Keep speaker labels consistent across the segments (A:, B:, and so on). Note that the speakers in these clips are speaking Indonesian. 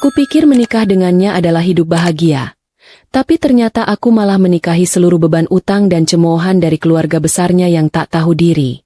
A: Kupikir menikah dengannya adalah hidup bahagia. Tapi ternyata aku malah menikahi seluruh beban utang dan cemoohan dari keluarga besarnya yang tak tahu diri.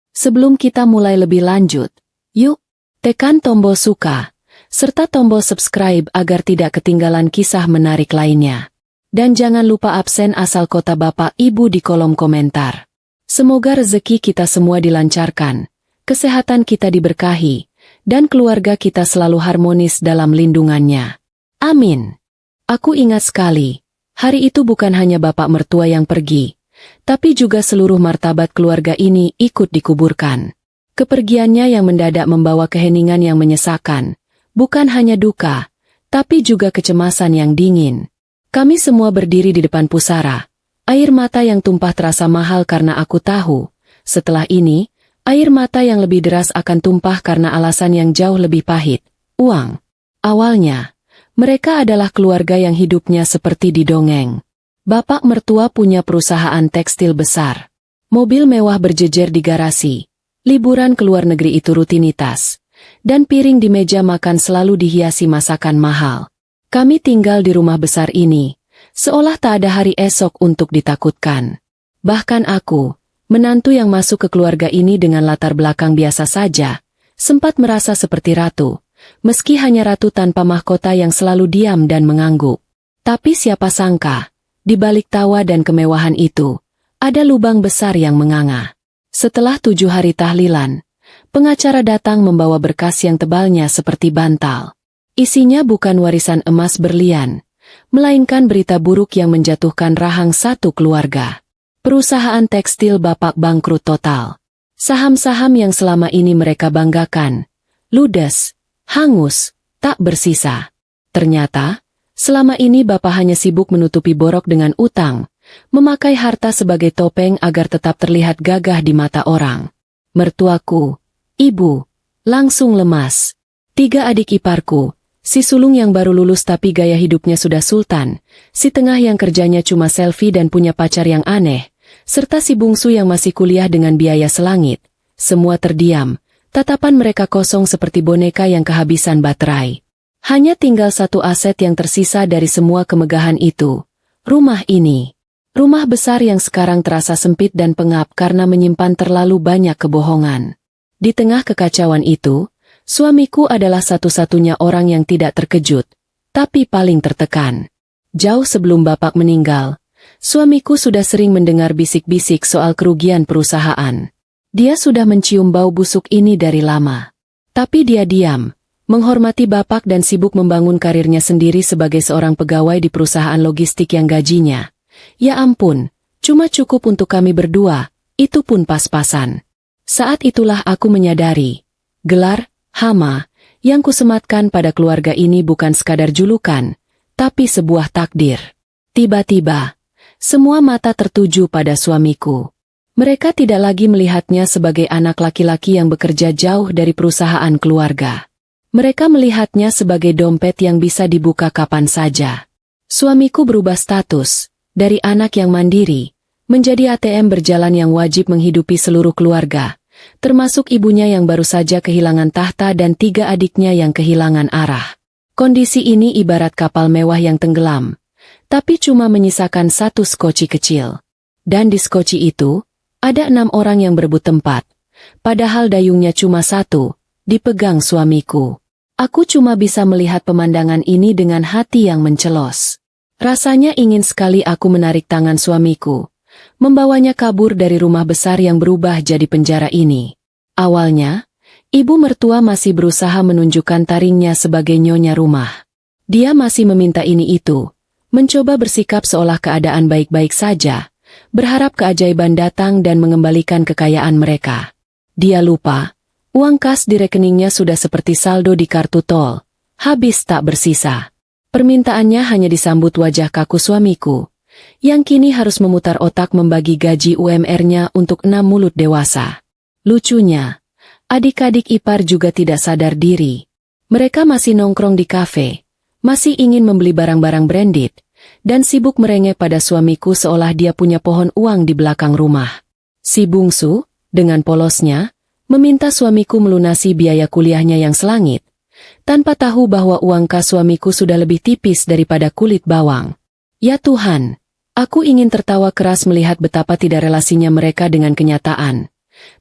A: Sebelum kita mulai lebih lanjut, yuk, tekan tombol suka, serta tombol subscribe agar tidak ketinggalan kisah menarik lainnya. Dan jangan lupa absen asal kota Bapak Ibu di kolom komentar. Semoga rezeki kita semua dilancarkan, kesehatan kita diberkahi, dan keluarga kita selalu harmonis dalam lindungannya. Amin. Aku ingat sekali, hari itu bukan hanya bapak mertua yang pergi, tapi juga seluruh martabat keluarga ini ikut dikuburkan. Kepergiannya yang mendadak membawa keheningan yang menyesakan, bukan hanya duka, tapi juga kecemasan yang dingin. Kami semua berdiri di depan pusara, air mata yang tumpah terasa mahal karena aku tahu, setelah ini, air mata yang lebih deras akan tumpah karena alasan yang jauh lebih pahit, uang. Awalnya, mereka adalah keluarga yang hidupnya seperti di dongeng. Bapak mertua punya perusahaan tekstil besar. Mobil mewah berjejer di garasi. Liburan ke luar negeri itu rutinitas. Dan piring di meja makan selalu dihiasi masakan mahal. Kami tinggal di rumah besar ini, seolah tak ada hari esok untuk ditakutkan. Bahkan aku, menantu yang masuk ke keluarga ini dengan latar belakang biasa saja, sempat merasa seperti ratu. Meski hanya ratu tanpa mahkota yang selalu diam dan mengangguk. Tapi siapa sangka, di balik tawa dan kemewahan itu, ada lubang besar yang menganga. Setelah 7 hari tahlilan, pengacara datang membawa berkas yang tebalnya seperti bantal. Isinya bukan warisan emas berlian, melainkan berita buruk yang menjatuhkan rahang satu keluarga. Perusahaan tekstil bapak bangkrut total. Saham-saham yang selama ini mereka banggakan, ludes, hangus, tak bersisa. Ternyata, selama ini bapak hanya sibuk menutupi borok dengan utang, memakai harta sebagai topeng agar tetap terlihat gagah di mata orang. Mertuaku, ibu, langsung lemas. 3 adik iparku, si sulung yang baru lulus tapi gaya hidupnya sudah sultan, si tengah yang kerjanya cuma selfie dan punya pacar yang aneh, serta si bungsu yang masih kuliah dengan biaya selangit, semua terdiam. Tatapan mereka kosong seperti boneka yang kehabisan baterai. Hanya tinggal satu aset yang tersisa dari semua kemegahan itu. Rumah ini. Rumah besar yang sekarang terasa sempit dan pengap karena menyimpan terlalu banyak kebohongan. Di tengah kekacauan itu, suamiku adalah satu-satunya orang yang tidak terkejut, tapi paling tertekan. Jauh sebelum bapak meninggal, suamiku sudah sering mendengar bisik-bisik soal kerugian perusahaan. Dia sudah mencium bau busuk ini dari lama. Tapi dia diam, menghormati bapak dan sibuk membangun karirnya sendiri sebagai seorang pegawai di perusahaan logistik yang gajinya. Ya ampun, cuma cukup untuk kami berdua, itu pun pas-pasan. Saat itulah aku menyadari, gelar, Hama, yang kusematkan pada keluarga ini bukan sekadar julukan, tapi sebuah takdir. Tiba-tiba, semua mata tertuju pada suamiku. Mereka tidak lagi melihatnya sebagai anak laki-laki yang bekerja jauh dari perusahaan keluarga. Mereka melihatnya sebagai dompet yang bisa dibuka kapan saja. Suamiku berubah status, dari anak yang mandiri, menjadi ATM berjalan yang wajib menghidupi seluruh keluarga, termasuk ibunya yang baru saja kehilangan tahta dan 3 adiknya yang kehilangan arah. Kondisi ini ibarat kapal mewah yang tenggelam, tapi cuma menyisakan 1 skoci kecil. Dan di skoci itu, ada 6 orang yang berebut tempat, padahal dayungnya cuma 1, dipegang suamiku. Aku cuma bisa melihat pemandangan ini dengan hati yang mencelos. Rasanya ingin sekali aku menarik tangan suamiku, membawanya kabur dari rumah besar yang berubah jadi penjara ini. Awalnya, ibu mertua masih berusaha menunjukkan taringnya sebagai nyonya rumah. Dia masih meminta ini itu, mencoba bersikap seolah keadaan baik-baik saja, berharap keajaiban datang dan mengembalikan kekayaan mereka. Dia lupa, uang kas di rekeningnya sudah seperti saldo di kartu tol, habis tak bersisa. Permintaannya hanya disambut wajah kaku suamiku, yang kini harus memutar otak membagi gaji UMR-nya untuk 6 mulut dewasa. Lucunya, adik-adik ipar juga tidak sadar diri. Mereka masih nongkrong di kafe, masih ingin membeli barang-barang branded, dan sibuk merengek pada suamiku seolah dia punya pohon uang di belakang rumah. Si bungsu, dengan polosnya, meminta suamiku melunasi biaya kuliahnya yang selangit. tanpa tahu bahwa uang kas suamiku sudah lebih tipis daripada kulit bawang. Ya Tuhan, aku ingin tertawa keras melihat betapa tidak relasinya mereka dengan kenyataan.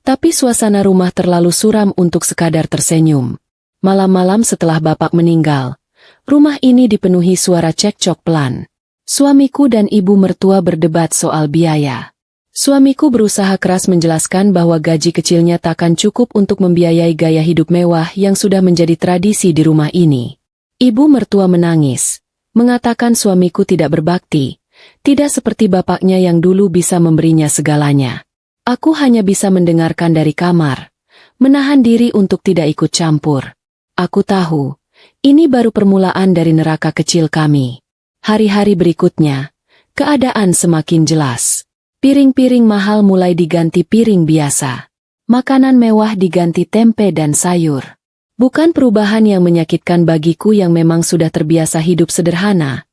A: Tapi suasana rumah terlalu suram untuk sekadar tersenyum. Malam-malam setelah bapak meninggal, rumah ini dipenuhi suara cekcok pelan. Suamiku dan ibu mertua berdebat soal biaya. Suamiku berusaha keras menjelaskan bahwa gaji kecilnya takkan cukup untuk membiayai gaya hidup mewah yang sudah menjadi tradisi di rumah ini. Ibu mertua menangis, mengatakan suamiku tidak berbakti, tidak seperti bapaknya yang dulu bisa memberinya segalanya. Aku hanya bisa mendengarkan dari kamar, menahan diri untuk tidak ikut campur. Aku tahu, ini baru permulaan dari neraka kecil kami. Hari-hari berikutnya, keadaan semakin jelas. Piring-piring mahal mulai diganti piring biasa. Makanan mewah diganti tempe dan sayur. Bukan perubahan yang menyakitkan bagiku yang memang sudah terbiasa hidup sederhana.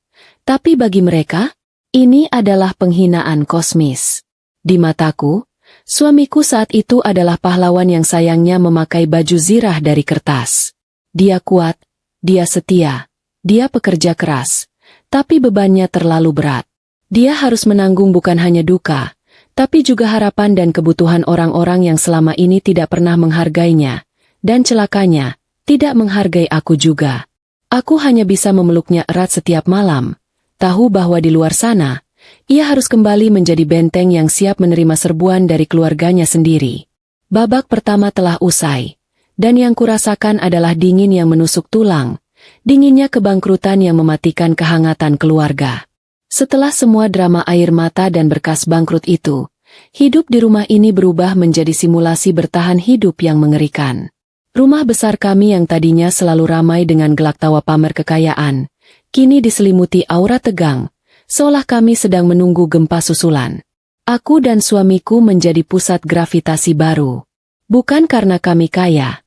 A: Tapi bagi mereka, ini adalah penghinaan kosmis. Di mataku, suamiku saat itu adalah pahlawan yang sayangnya memakai baju zirah dari kertas. Dia kuat, dia setia, dia pekerja keras. Tapi bebannya terlalu berat. Dia harus menanggung bukan hanya duka, tapi juga harapan dan kebutuhan orang-orang yang selama ini tidak pernah menghargainya, dan celakanya, tidak menghargai aku juga. Aku hanya bisa memeluknya erat setiap malam, tahu bahwa di luar sana, ia harus kembali menjadi benteng yang siap menerima serbuan dari keluarganya sendiri. Babak pertama telah usai, dan yang kurasakan adalah dingin yang menusuk tulang, dinginnya kebangkrutan yang mematikan kehangatan keluarga. Setelah semua drama air mata dan berkas bangkrut itu, hidup di rumah ini berubah menjadi simulasi bertahan hidup yang mengerikan. Rumah besar kami yang tadinya selalu ramai dengan gelak tawa pamer kekayaan, kini diselimuti aura tegang, seolah kami sedang menunggu gempa susulan. Aku dan suamiku menjadi pusat gravitasi baru. Bukan karena kami kaya,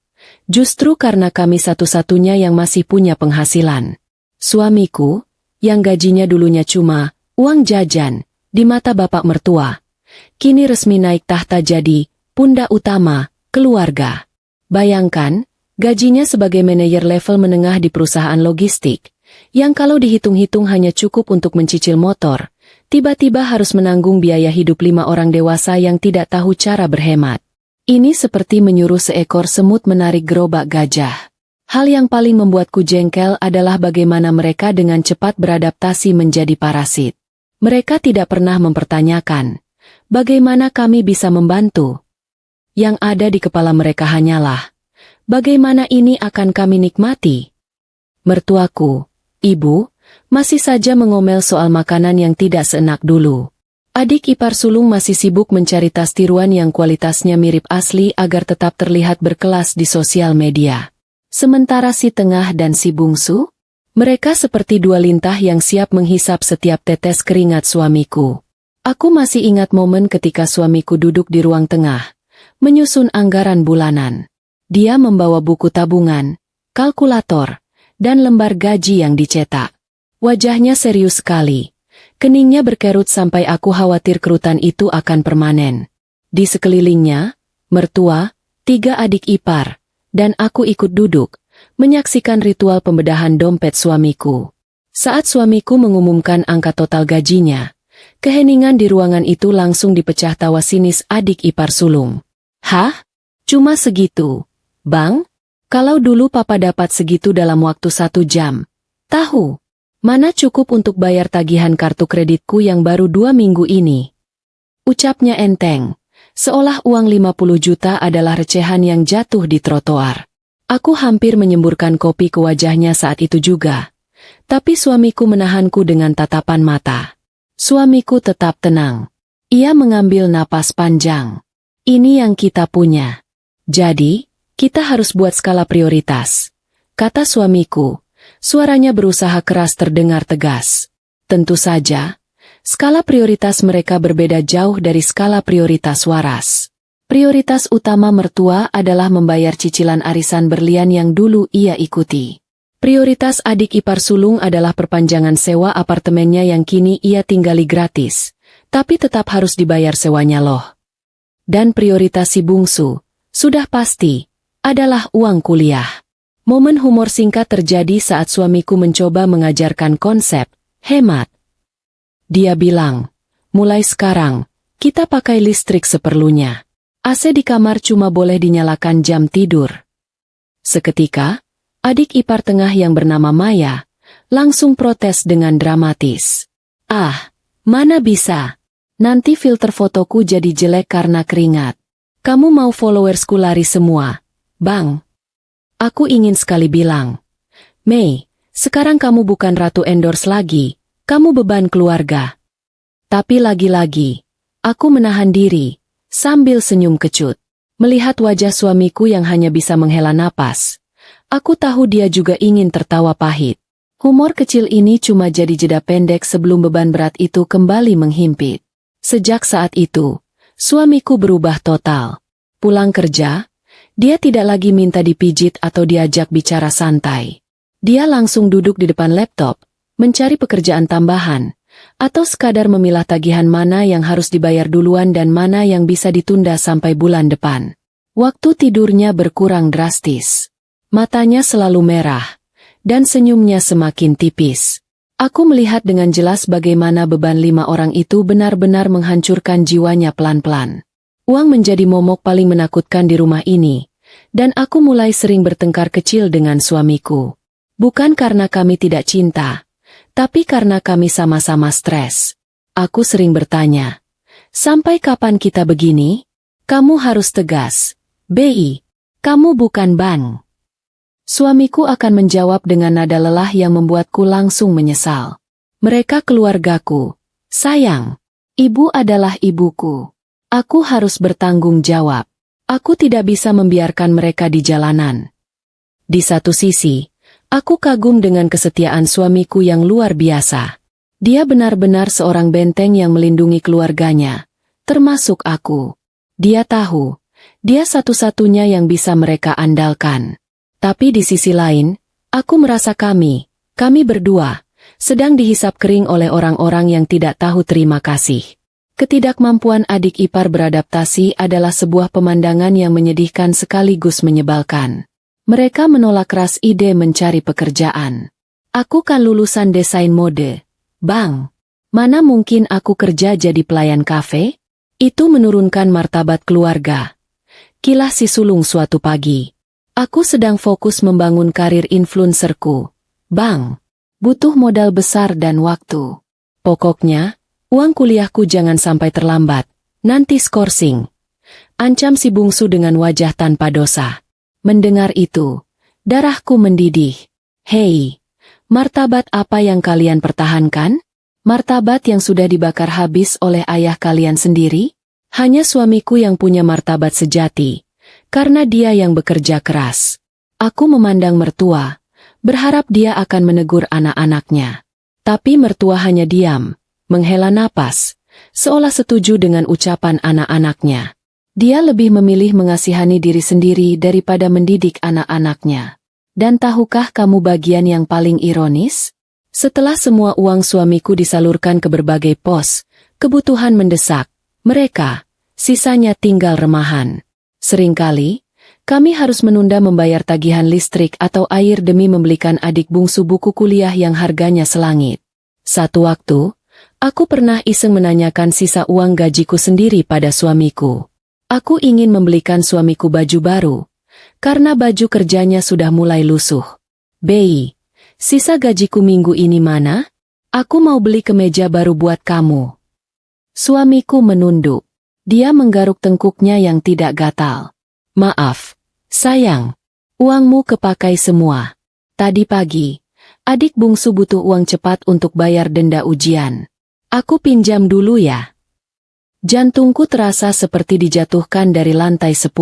A: justru karena kami satu-satunya yang masih punya penghasilan. Suamiku, yang gajinya dulunya cuma uang jajan di mata bapak mertua, kini resmi naik tahta jadi pundak utama keluarga. Bayangkan, gajinya sebagai manajer level menengah di perusahaan logistik, yang kalau dihitung-hitung hanya cukup untuk mencicil motor, tiba-tiba harus menanggung biaya hidup 5 orang dewasa yang tidak tahu cara berhemat. Ini seperti menyuruh seekor semut menarik gerobak gajah. Hal yang paling membuatku jengkel adalah bagaimana mereka dengan cepat beradaptasi menjadi parasit. Mereka tidak pernah mempertanyakan, bagaimana kami bisa membantu. Yang ada di kepala mereka hanyalah, bagaimana ini akan kami nikmati. Mertuaku, ibu, masih saja mengomel soal makanan yang tidak seenak dulu. Adik ipar sulung masih sibuk mencari tas tiruan yang kualitasnya mirip asli agar tetap terlihat berkelas di sosial media. Sementara si tengah dan si bungsu, mereka seperti dua lintah yang siap menghisap setiap tetes keringat suamiku. Aku masih ingat momen ketika suamiku duduk di ruang tengah, menyusun anggaran bulanan. Dia membawa buku tabungan, kalkulator, dan lembar gaji yang dicetak. Wajahnya serius sekali. Keningnya berkerut sampai aku khawatir kerutan itu akan permanen. Di sekelilingnya, mertua, 3 adik ipar, dan aku ikut duduk, menyaksikan ritual pembedahan dompet suamiku. Saat suamiku mengumumkan angka total gajinya, keheningan di ruangan itu langsung dipecah tawa sinis adik ipar sulung. Hah? Cuma segitu, Bang? Kalau dulu papa dapat segitu dalam waktu 1 jam. Tahu, mana cukup untuk bayar tagihan kartu kreditku yang baru 2 minggu ini. Ucapnya enteng. Seolah uang 50 juta adalah recehan yang jatuh di trotoar. Aku hampir menyemburkan kopi ke wajahnya saat itu juga. Tapi suamiku menahanku dengan tatapan mata. Suamiku tetap tenang. Ia mengambil napas panjang. Ini yang kita punya. Jadi, kita harus buat skala prioritas. Kata suamiku. Suaranya berusaha keras terdengar tegas. Tentu saja, skala prioritas mereka berbeda jauh dari skala prioritas waras. Prioritas utama mertua adalah membayar cicilan arisan berlian yang dulu ia ikuti. Prioritas adik ipar sulung adalah perpanjangan sewa apartemennya yang kini ia tinggali gratis, tapi tetap harus dibayar sewanya loh. Dan prioritas si bungsu, sudah pasti, adalah uang kuliah. Momen humor singkat terjadi saat suamiku mencoba mengajarkan konsep hemat. Dia bilang, mulai sekarang, kita pakai listrik seperlunya. AC di kamar cuma boleh dinyalakan jam tidur. Seketika, adik ipar tengah yang bernama Maya langsung protes dengan dramatis. Ah, mana bisa? Nanti filter fotoku jadi jelek karena keringat. Kamu mau followersku lari semua, Bang? Aku ingin sekali bilang, Mei, sekarang kamu bukan ratu endorse lagi, kamu beban keluarga. Tapi lagi-lagi, aku menahan diri, sambil senyum kecut. Melihat wajah suamiku yang hanya bisa menghela napas, aku tahu dia juga ingin tertawa pahit. Humor kecil ini cuma jadi jeda pendek sebelum beban berat itu kembali menghimpit. Sejak saat itu, suamiku berubah total. Pulang kerja, dia tidak lagi minta dipijit atau diajak bicara santai. Dia langsung duduk di depan laptop, mencari pekerjaan tambahan, atau sekadar memilah tagihan mana yang harus dibayar duluan dan mana yang bisa ditunda sampai bulan depan. Waktu tidurnya berkurang drastis. Matanya selalu merah, dan senyumnya semakin tipis. Aku melihat dengan jelas bagaimana beban 5 orang itu benar-benar menghancurkan jiwanya pelan-pelan. Uang menjadi momok paling menakutkan di rumah ini, dan aku mulai sering bertengkar kecil dengan suamiku. Bukan karena kami tidak cinta, tapi karena kami sama-sama stres. Aku sering bertanya, sampai kapan kita begini? Kamu harus tegas, Bi. Kamu bukan bank. Suamiku akan menjawab dengan nada lelah yang membuatku langsung menyesal. Mereka keluargaku. Sayang, ibu adalah ibuku. Aku harus bertanggung jawab. Aku tidak bisa membiarkan mereka di jalanan. Di satu sisi, aku kagum dengan kesetiaan suamiku yang luar biasa. Dia benar-benar seorang benteng yang melindungi keluarganya, termasuk aku. Dia tahu, dia satu-satunya yang bisa mereka andalkan. Tapi di sisi lain, aku merasa kami berdua, sedang dihisap kering oleh orang-orang yang tidak tahu terima kasih. Ketidakmampuan adik ipar beradaptasi adalah sebuah pemandangan yang menyedihkan sekaligus menyebalkan. Mereka menolak keras ide mencari pekerjaan. Aku kan lulusan desain mode. Bang, mana mungkin aku kerja jadi pelayan kafe? Itu menurunkan martabat keluarga. Kilah si sulung suatu pagi. Aku sedang fokus membangun karir influencerku. Bang, butuh modal besar dan waktu. Pokoknya, uang kuliahku jangan sampai terlambat, nanti skorsing. Ancam si bungsu dengan wajah tanpa dosa. Mendengar itu, darahku mendidih. Hei, martabat apa yang kalian pertahankan? Martabat yang sudah dibakar habis oleh ayah kalian sendiri? Hanya suamiku yang punya martabat sejati. Karena dia yang bekerja keras. Aku memandang mertua, berharap dia akan menegur anak-anaknya. Tapi mertua hanya diam, menghela napas, seolah setuju dengan ucapan anak-anaknya. Dia lebih memilih mengasihani diri sendiri daripada mendidik anak-anaknya. Dan tahukah kamu bagian yang paling ironis? Setelah semua uang suamiku disalurkan ke berbagai pos, kebutuhan mendesak, mereka, sisanya tinggal remahan. Seringkali, kami harus menunda membayar tagihan listrik atau air demi membelikan adik bungsu buku kuliah yang harganya selangit. Satu waktu, aku pernah iseng menanyakan sisa uang gajiku sendiri pada suamiku. Aku ingin membelikan suamiku baju baru, karena baju kerjanya sudah mulai lusuh. Bei, sisa gajiku minggu ini mana? Aku mau beli kemeja baru buat kamu. Suamiku menunduk. Dia menggaruk tengkuknya yang tidak gatal. Maaf, sayang. Uangmu kepakai semua. Tadi pagi, adik bungsu butuh uang cepat untuk bayar denda ujian. Aku pinjam dulu ya. Jantungku terasa seperti dijatuhkan dari lantai 10.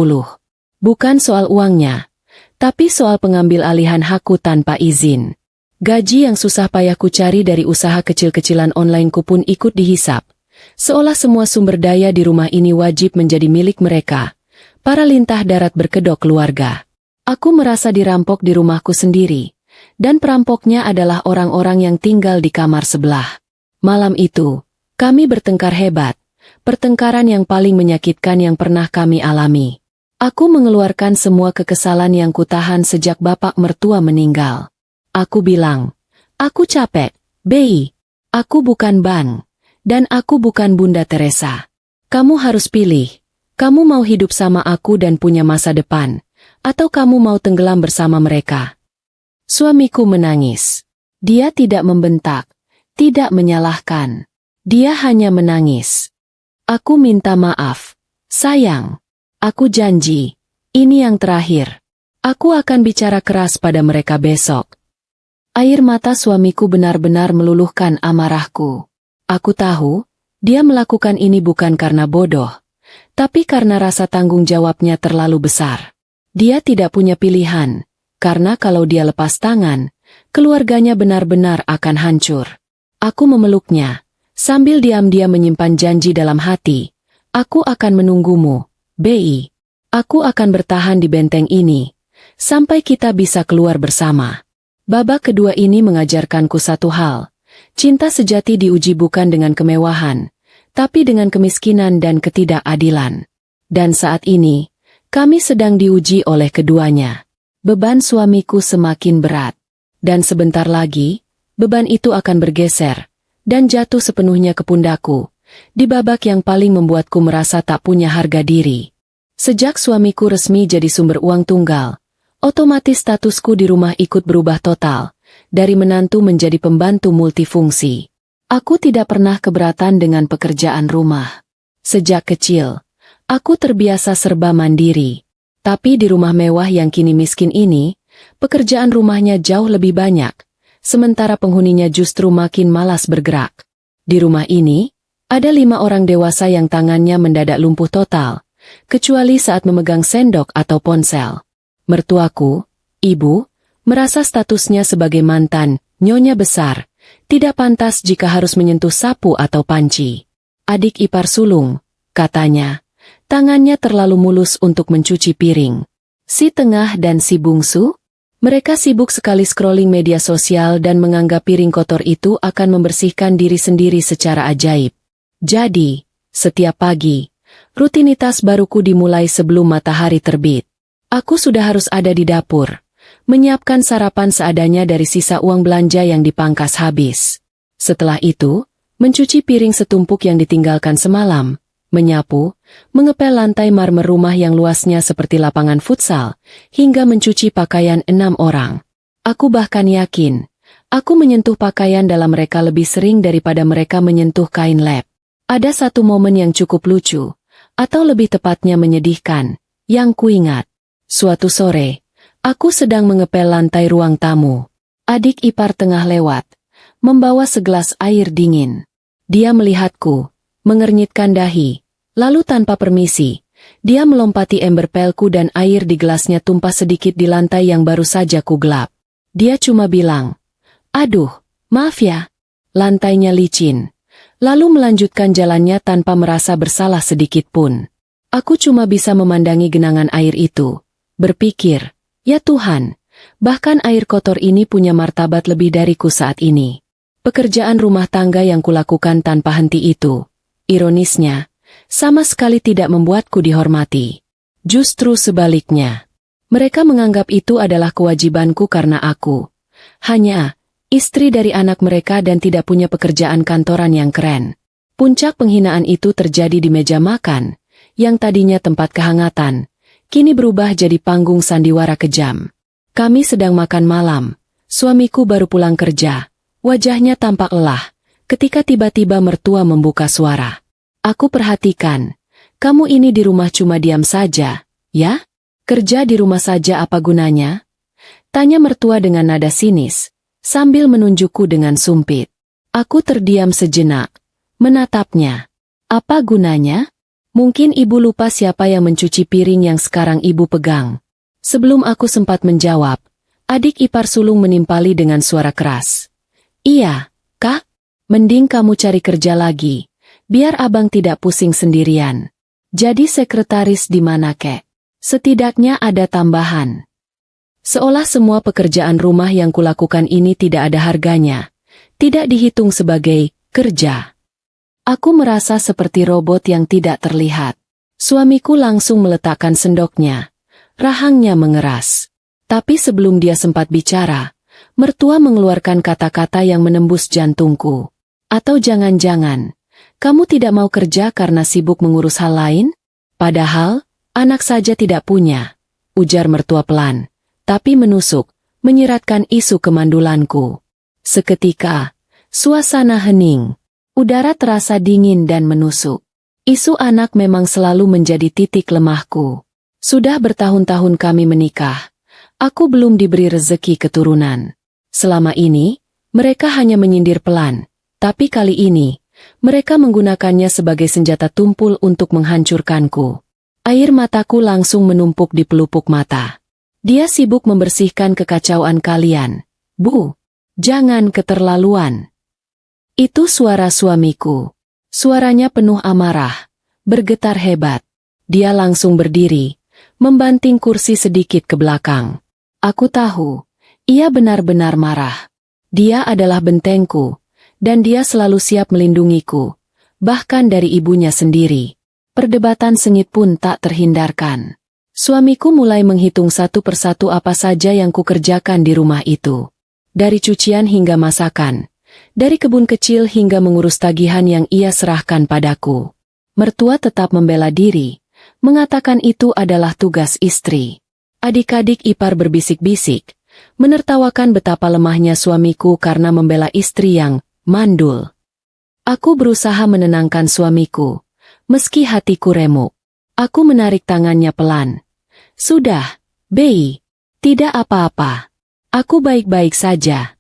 A: Bukan soal uangnya, tapi soal pengambil alihan hakku tanpa izin. Gaji yang susah payahku cari dari usaha kecil-kecilan onlineku pun ikut dihisap. Seolah semua sumber daya di rumah ini wajib menjadi milik mereka, para lintah darat berkedok keluarga. Aku merasa dirampok di rumahku sendiri, dan perampoknya adalah orang-orang yang tinggal di kamar sebelah. Malam itu, kami bertengkar hebat, pertengkaran yang paling menyakitkan yang pernah kami alami. Aku mengeluarkan semua kekesalan yang kutahan sejak bapak mertua meninggal. Aku bilang, aku capek, Bei. Aku bukan Ban. Dan aku bukan Bunda Teresa. Kamu harus pilih. Kamu mau hidup sama aku dan punya masa depan, atau kamu mau tenggelam bersama mereka? Suamiku menangis. Dia tidak membentak, tidak menyalahkan. Dia hanya menangis. Aku minta maaf. Sayang. Aku janji. Ini yang terakhir. Aku akan bicara keras pada mereka besok. Air mata suamiku benar-benar meluluhkan amarahku. Aku tahu, dia melakukan ini bukan karena bodoh, tapi karena rasa tanggung jawabnya terlalu besar. Dia tidak punya pilihan, karena kalau dia lepas tangan, keluarganya benar-benar akan hancur. Aku memeluknya, sambil diam-diam menyimpan janji dalam hati. Aku akan menunggumu, Bei. Aku akan bertahan di benteng ini, sampai kita bisa keluar bersama. Babak kedua ini mengajarkanku satu hal. Cinta sejati diuji bukan dengan kemewahan, tapi dengan kemiskinan dan ketidakadilan. Dan saat ini, kami sedang diuji oleh keduanya. Beban suamiku semakin berat. Dan sebentar lagi, beban itu akan bergeser, dan jatuh sepenuhnya ke pundakku, di babak yang paling membuatku merasa tak punya harga diri. Sejak suamiku resmi jadi sumber uang tunggal, otomatis statusku di rumah ikut berubah total, dari menantu menjadi pembantu multifungsi. Aku tidak pernah keberatan dengan pekerjaan rumah. Sejak kecil, aku terbiasa serba mandiri. Tapi di rumah mewah yang kini miskin ini, pekerjaan rumahnya jauh lebih banyak, sementara penghuninya justru makin malas bergerak. Di rumah ini, ada 5 orang dewasa yang tangannya mendadak lumpuh total, kecuali saat memegang sendok atau ponsel. Mertuaku, ibu, merasa statusnya sebagai mantan, nyonya besar, tidak pantas jika harus menyentuh sapu atau panci. Adik ipar sulung, katanya, tangannya terlalu mulus untuk mencuci piring. Si tengah dan si bungsu, mereka sibuk sekali scrolling media sosial dan menganggap piring kotor itu akan membersihkan diri sendiri secara ajaib. Jadi, setiap pagi, rutinitas baruku dimulai sebelum matahari terbit. Aku sudah harus ada di dapur, menyiapkan sarapan seadanya dari sisa uang belanja yang dipangkas habis. Setelah itu, mencuci piring setumpuk yang ditinggalkan semalam, menyapu, mengepel lantai marmer rumah yang luasnya seperti lapangan futsal, hingga mencuci pakaian 6 orang. Aku bahkan yakin, aku menyentuh pakaian dalam mereka lebih sering daripada mereka menyentuh kain lap. Ada satu momen yang cukup lucu, atau lebih tepatnya menyedihkan, yang kuingat. Suatu sore, aku sedang mengepel lantai ruang tamu. Adik ipar tengah lewat, membawa segelas air dingin. Dia melihatku, mengernyitkan dahi, lalu tanpa permisi, dia melompati ember pelku dan air di gelasnya tumpah sedikit di lantai yang baru saja kugelap. Dia cuma bilang, "Aduh, maaf ya." Lantainya licin. Lalu melanjutkan jalannya tanpa merasa bersalah sedikit pun. Aku cuma bisa memandangi genangan air itu, berpikir, ya Tuhan, bahkan air kotor ini punya martabat lebih dariku saat ini. Pekerjaan rumah tangga yang kulakukan tanpa henti itu, ironisnya, sama sekali tidak membuatku dihormati. Justru sebaliknya, mereka menganggap itu adalah kewajibanku karena aku hanya istri dari anak mereka dan tidak punya pekerjaan kantoran yang keren. Puncak penghinaan itu terjadi di meja makan, yang tadinya tempat kehangatan, kini berubah jadi panggung sandiwara kejam. Kami sedang makan malam, suamiku baru pulang kerja, wajahnya tampak lelah, ketika tiba-tiba mertua membuka suara. Aku perhatikan, kamu ini di rumah cuma diam saja, ya? Kerja di rumah saja apa gunanya? Tanya mertua dengan nada sinis, sambil menunjukku dengan sumpit. Aku terdiam sejenak, menatapnya. Apa gunanya? Mungkin ibu lupa siapa yang mencuci piring yang sekarang ibu pegang. Sebelum aku sempat menjawab, adik ipar sulung menimpali dengan suara keras. Iya, Kak, mending kamu cari kerja lagi, biar abang tidak pusing sendirian. Jadi sekretaris di mana, Kek? Setidaknya ada tambahan. Seolah semua pekerjaan rumah yang kulakukan ini tidak ada harganya, tidak dihitung sebagai kerja. Aku merasa seperti robot yang tidak terlihat. Suamiku langsung meletakkan sendoknya. Rahangnya mengeras. Tapi sebelum dia sempat bicara, mertua mengeluarkan kata-kata yang menembus jantungku. Atau jangan-jangan, kamu tidak mau kerja karena sibuk mengurus hal lain? Padahal, anak saja tidak punya, ujar mertua pelan, tapi menusuk, menyiratkan isu kemandulanku. Seketika, suasana hening. Udara terasa dingin dan menusuk. Isu anak memang selalu menjadi titik lemahku. Sudah bertahun-tahun kami menikah. Aku belum diberi rezeki keturunan. Selama ini, mereka hanya menyindir pelan. Tapi kali ini, mereka menggunakannya sebagai senjata tumpul untuk menghancurkanku. Air mataku langsung menumpuk di pelupuk mata. Dia sibuk membersihkan kekacauan kalian. Bu, jangan keterlaluan. Itu suara suamiku. Suaranya penuh amarah, bergetar hebat. Dia langsung berdiri, membanting kursi sedikit ke belakang. Aku tahu, ia benar-benar marah. Dia adalah bentengku, dan dia selalu siap melindungiku, bahkan dari ibunya sendiri. Perdebatan sengit pun tak terhindarkan. Suamiku mulai menghitung satu persatu apa saja yang kukerjakan di rumah itu. Dari cucian hingga masakan. Dari kebun kecil hingga mengurus tagihan yang ia serahkan padaku. Mertua tetap membela diri, mengatakan itu adalah tugas istri. Adik-adik ipar berbisik-bisik, menertawakan betapa lemahnya suamiku karena membela istri yang mandul. Aku berusaha menenangkan suamiku, meski hatiku remuk. Aku menarik tangannya pelan. Sudah, Bei, tidak apa-apa. Aku baik-baik saja.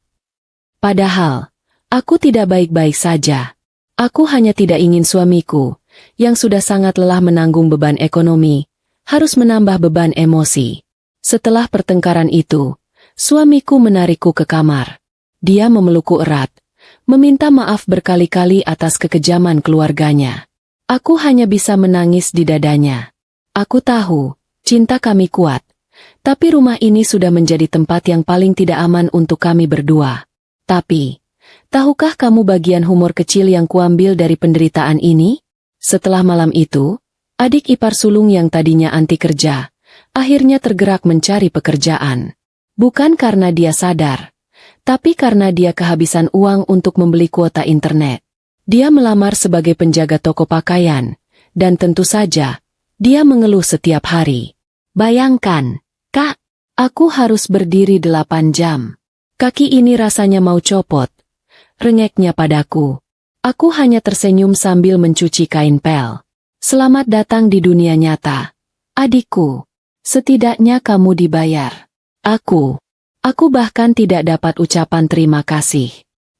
A: Padahal, aku tidak baik-baik saja. Aku hanya tidak ingin suamiku, yang sudah sangat lelah menanggung beban ekonomi, harus menambah beban emosi. Setelah pertengkaran itu, suamiku menarikku ke kamar. Dia memelukku erat, meminta maaf berkali-kali atas kekejaman keluarganya. Aku hanya bisa menangis di dadanya. Aku tahu, cinta kami kuat, tapi rumah ini sudah menjadi tempat yang paling tidak aman untuk kami berdua. Tapi, tahukah kamu bagian humor kecil yang kuambil dari penderitaan ini? Setelah malam itu, adik ipar sulung yang tadinya anti kerja, akhirnya tergerak mencari pekerjaan. Bukan karena dia sadar, tapi karena dia kehabisan uang untuk membeli kuota internet. Dia melamar sebagai penjaga toko pakaian, dan tentu saja, dia mengeluh setiap hari. Bayangkan, Kak, aku harus berdiri 8 jam. Kaki ini rasanya mau copot. Rengeknya padaku. Aku hanya tersenyum sambil mencuci kain pel. Selamat datang di dunia nyata. Adikku, setidaknya kamu dibayar. Aku bahkan tidak dapat ucapan terima kasih.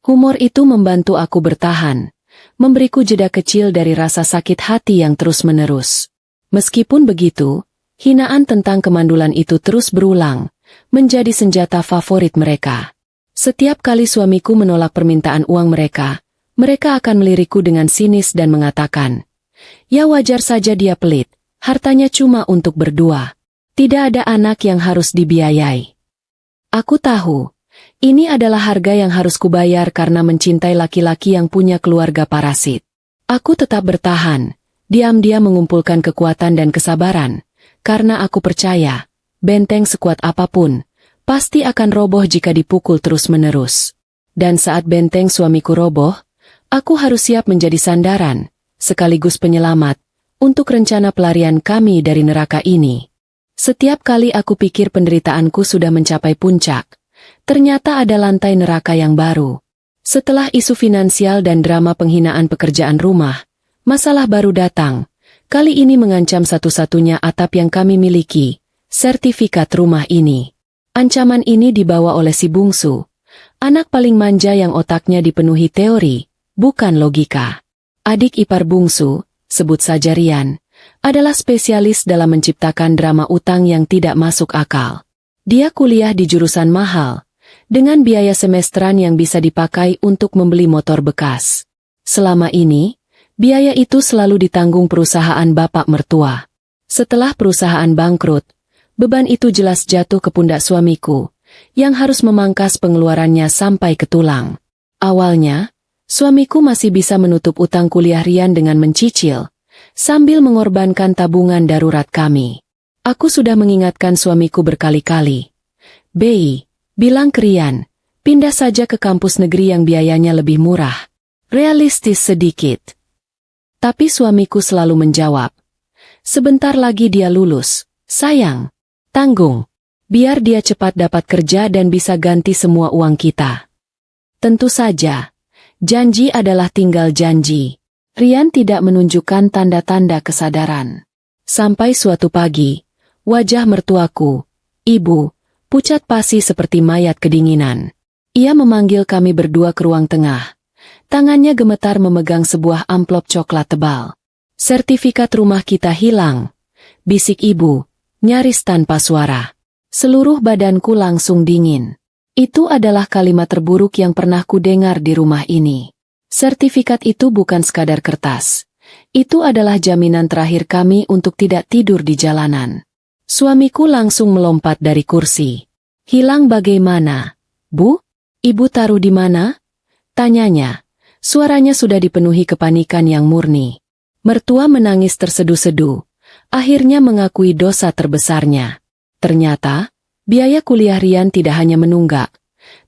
A: Humor itu membantu aku bertahan, memberiku jeda kecil dari rasa sakit hati yang terus-menerus. Meskipun begitu, hinaan tentang kemandulan itu terus berulang, menjadi senjata favorit mereka. Setiap kali suamiku menolak permintaan uang mereka akan melirikku dengan sinis dan mengatakan, ya wajar saja dia pelit, hartanya cuma untuk berdua. Tidak ada anak yang harus dibiayai. Aku tahu, ini adalah harga yang harus kubayar karena mencintai laki-laki yang punya keluarga parasit. Aku tetap bertahan, diam-diam mengumpulkan kekuatan dan kesabaran, karena aku percaya, benteng sekuat apapun, pasti akan roboh jika dipukul terus-menerus. Dan saat benteng suamiku roboh, aku harus siap menjadi sandaran, sekaligus penyelamat, untuk rencana pelarian kami dari neraka ini. Setiap kali aku pikir penderitaanku sudah mencapai puncak, ternyata ada lantai neraka yang baru. Setelah isu finansial dan drama penghinaan pekerjaan rumah, masalah baru datang, kali ini mengancam satu-satunya atap yang kami miliki, sertifikat rumah ini. Ancaman ini dibawa oleh si bungsu, anak paling manja yang otaknya dipenuhi teori, bukan logika. Adik ipar bungsu, sebut saja Rian, adalah spesialis dalam menciptakan drama utang yang tidak masuk akal. Dia kuliah di jurusan mahal, dengan biaya semesteran yang bisa dipakai untuk membeli motor bekas. Selama ini, biaya itu selalu ditanggung perusahaan bapak mertua. Setelah perusahaan bangkrut, beban itu jelas jatuh ke pundak suamiku, yang harus memangkas pengeluarannya sampai ke tulang. Awalnya, suamiku masih bisa menutup utang kuliah Rian dengan mencicil, sambil mengorbankan tabungan darurat kami. Aku sudah mengingatkan suamiku berkali-kali. Bei, bilang ke Rian, pindah saja ke kampus negeri yang biayanya lebih murah. Realistis sedikit. Tapi suamiku selalu menjawab, sebentar lagi dia lulus, sayang. Tanggung. Biar dia cepat dapat kerja dan bisa ganti semua uang kita. Tentu saja. Janji adalah tinggal janji. Rian tidak menunjukkan tanda-tanda kesadaran. Sampai suatu pagi, wajah mertuaku, ibu, pucat pasi seperti mayat kedinginan. Ia memanggil kami berdua ke ruang tengah. Tangannya gemetar memegang sebuah amplop coklat tebal. Sertifikat rumah kita hilang. Bisik ibu, nyaris tanpa suara. Seluruh badanku langsung dingin. Itu adalah kalimat terburuk yang pernah kudengar di rumah ini. Sertifikat itu bukan sekadar kertas. Itu adalah jaminan terakhir kami untuk tidak tidur di jalanan. Suamiku langsung melompat dari kursi. Hilang bagaimana? Bu? Ibu taruh di mana? Tanyanya. Suaranya sudah dipenuhi kepanikan yang murni. Mertua menangis terseduh-seduh. Akhirnya mengakui dosa terbesarnya. Ternyata, biaya kuliah Rian tidak hanya menunggak,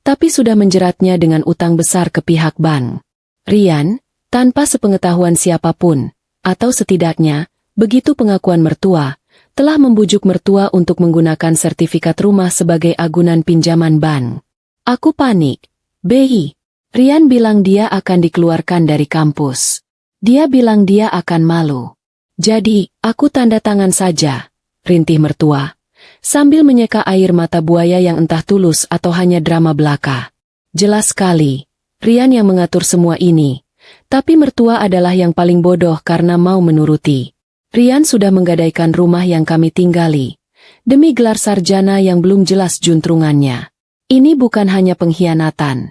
A: tapi sudah menjeratnya dengan utang besar ke pihak bank. Rian, tanpa sepengetahuan siapapun, atau setidaknya, begitu pengakuan mertua, telah membujuk mertua untuk menggunakan sertifikat rumah sebagai agunan pinjaman bank. Aku panik. Bei, Rian bilang dia akan dikeluarkan dari kampus. Dia bilang dia akan malu. Jadi, aku tanda tangan saja, rintih mertua, sambil menyeka air mata buaya yang entah tulus atau hanya drama belaka. Jelas sekali, Rian yang mengatur semua ini, tapi mertua adalah yang paling bodoh karena mau menuruti. Rian sudah menggadaikan rumah yang kami tinggali, demi gelar sarjana yang belum jelas juntrungannya. Ini bukan hanya pengkhianatan,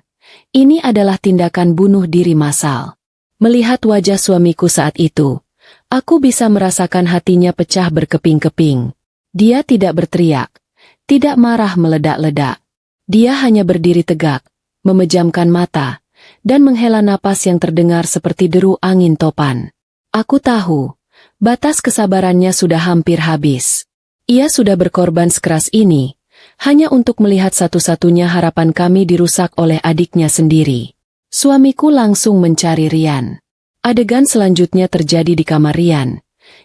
A: ini adalah tindakan bunuh diri massal. Melihat wajah suamiku saat itu, aku bisa merasakan hatinya pecah berkeping-keping. Dia tidak berteriak, tidak marah meledak-ledak. Dia hanya berdiri tegak, memejamkan mata, dan menghela napas yang terdengar seperti deru angin topan. Aku tahu, batas kesabarannya sudah hampir habis. Ia sudah berkorban sekeras ini, hanya untuk melihat satu-satunya harapan kami dirusak oleh adiknya sendiri. Suamiku langsung mencari Rian. Adegan selanjutnya terjadi di kamar Rian,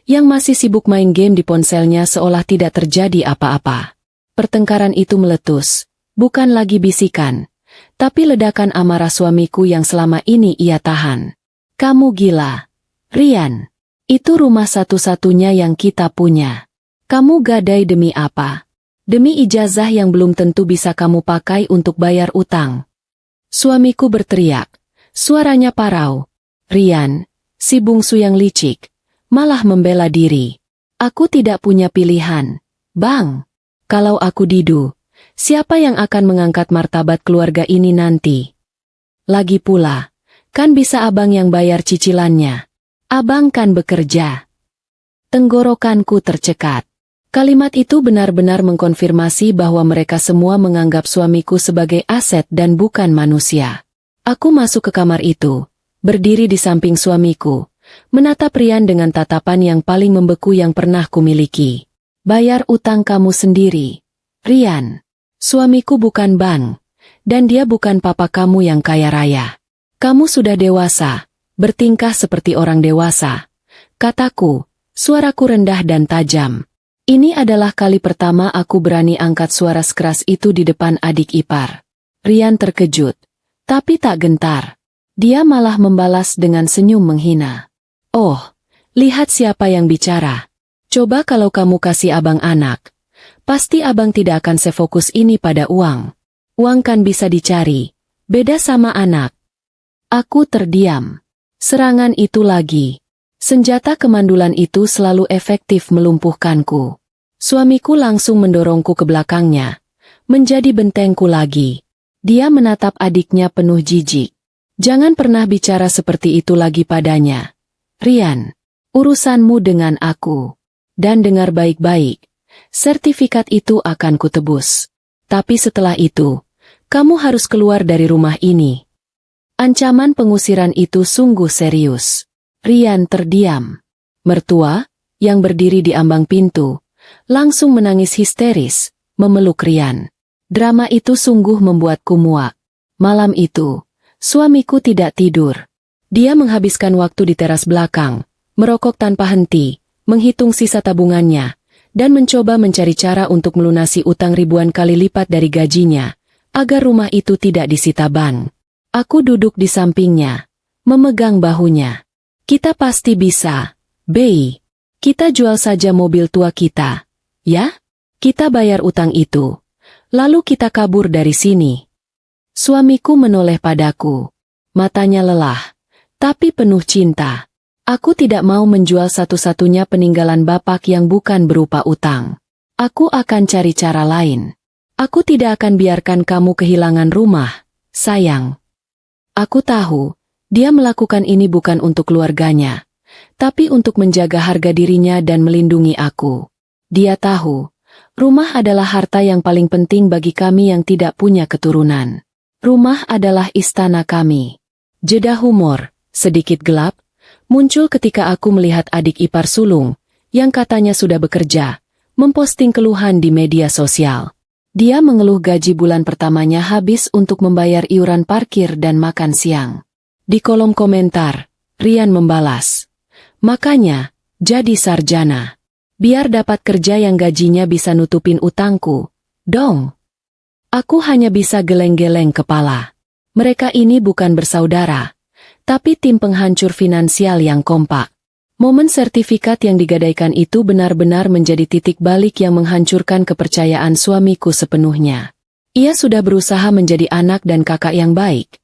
A: yang masih sibuk main game di ponselnya seolah tidak terjadi apa-apa. Pertengkaran itu meletus, bukan lagi bisikan, tapi ledakan amarah suamiku yang selama ini ia tahan. Kamu gila, Rian. Itu rumah satu-satunya yang kita punya. Kamu gadai demi apa? Demi ijazah yang belum tentu bisa kamu pakai untuk bayar utang. Suamiku berteriak, suaranya parau. Rian, si bungsu yang licik, malah membela diri. Aku tidak punya pilihan, Bang. Kalau aku didu, siapa yang akan mengangkat martabat keluarga ini nanti? Lagi pula, kan bisa abang yang bayar cicilannya. Abang kan bekerja. Tenggorokanku tercekat. Kalimat itu benar-benar mengkonfirmasi bahwa mereka semua menganggap suamiku sebagai aset dan bukan manusia. Aku masuk ke kamar itu, berdiri di samping suamiku, menatap Rian dengan tatapan yang paling membeku yang pernah kumiliki. Bayar utang kamu sendiri, Rian. Suamiku bukan bank, dan dia bukan papa kamu yang kaya raya. Kamu sudah dewasa, bertingkah seperti orang dewasa. Kataku, suaraku rendah dan tajam. Ini adalah kali pertama aku berani angkat suara sekeras itu di depan adik ipar. Rian terkejut, tapi tak gentar. Dia malah membalas dengan senyum menghina. Oh, lihat siapa yang bicara. Coba kalau kamu kasih abang anak, pasti abang tidak akan sefokus ini pada uang. Uang kan bisa dicari, beda sama anak. Aku terdiam. Serangan itu lagi. Senjata kemandulan itu selalu efektif melumpuhkanku. Suamiku langsung mendorongku ke belakangnya, menjadi bentengku lagi. Dia menatap adiknya penuh jijik. Jangan pernah bicara seperti itu lagi padanya. Rian, urusanmu dengan aku. Dan dengar baik-baik, sertifikat itu akan kutebus. Tapi setelah itu, kamu harus keluar dari rumah ini. Ancaman pengusiran itu sungguh serius. Rian terdiam. Mertua, yang berdiri di ambang pintu, langsung menangis histeris, memeluk Rian. Drama itu sungguh membuatku muak. Malam itu, suamiku tidak tidur. Dia menghabiskan waktu di teras belakang, merokok tanpa henti, menghitung sisa tabungannya, dan mencoba mencari cara untuk melunasi utang ribuan kali lipat dari gajinya, agar rumah itu tidak disita bank. Aku duduk di sampingnya, memegang bahunya. Kita pasti bisa, Bei. Kita jual saja mobil tua kita. Ya? Kita bayar utang itu. Lalu kita kabur dari sini. Suamiku menoleh padaku. Matanya lelah, tapi penuh cinta. Aku tidak mau menjual satu-satunya peninggalan bapak yang bukan berupa utang. Aku akan cari cara lain. Aku tidak akan biarkan kamu kehilangan rumah, sayang. Aku tahu, dia melakukan ini bukan untuk keluarganya, tapi untuk menjaga harga dirinya dan melindungi aku. Dia tahu, rumah adalah harta yang paling penting bagi kami yang tidak punya keturunan. Rumah adalah istana kami. Jeda humor, sedikit gelap, muncul ketika aku melihat adik ipar sulung, yang katanya sudah bekerja, memposting keluhan di media sosial. Dia mengeluh gaji bulan pertamanya habis untuk membayar iuran parkir dan makan siang. Di kolom komentar, Rian membalas, "Makanya, jadi sarjana. Biar dapat kerja yang gajinya bisa nutupin utangku, dong." Aku hanya bisa geleng-geleng kepala. Mereka ini bukan bersaudara, tapi tim penghancur finansial yang kompak. Momen sertifikat yang digadaikan itu benar-benar menjadi titik balik yang menghancurkan kepercayaan suamiku sepenuhnya. Ia sudah berusaha menjadi anak dan kakak yang baik,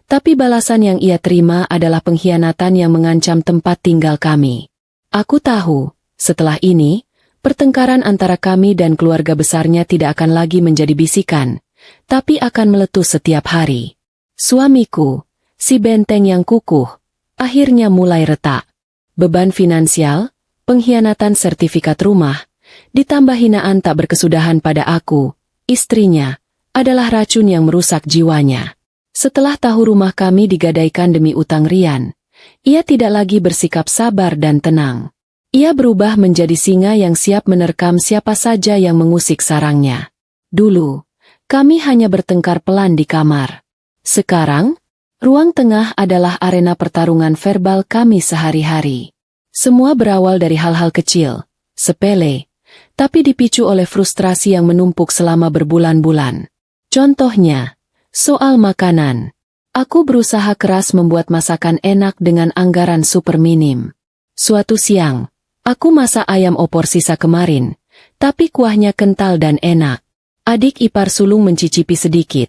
A: tapi balasan yang ia terima adalah pengkhianatan yang mengancam tempat tinggal kami. Aku tahu, setelah ini, pertengkaran antara kami dan keluarga besarnya tidak akan lagi menjadi bisikan, tapi akan meletus setiap hari. Suamiku, si benteng yang kukuh, akhirnya mulai retak. Beban finansial, pengkhianatan sertifikat rumah, ditambah hinaan tak berkesudahan pada aku, istrinya, adalah racun yang merusak jiwanya. Setelah tahu rumah kami digadaikan demi utang Rian, ia tidak lagi bersikap sabar dan tenang. Ia berubah menjadi singa yang siap menerkam siapa saja yang mengusik sarangnya. Dulu, kami hanya bertengkar pelan di kamar. Sekarang, ruang tengah adalah arena pertarungan verbal kami sehari-hari. Semua berawal dari hal-hal kecil, sepele, tapi dipicu oleh frustrasi yang menumpuk selama berbulan-bulan. Contohnya, soal makanan. Aku berusaha keras membuat masakan enak dengan anggaran super minim. Suatu siang, aku masak ayam opor sisa kemarin, tapi kuahnya kental dan enak. Adik ipar sulung mencicipi sedikit,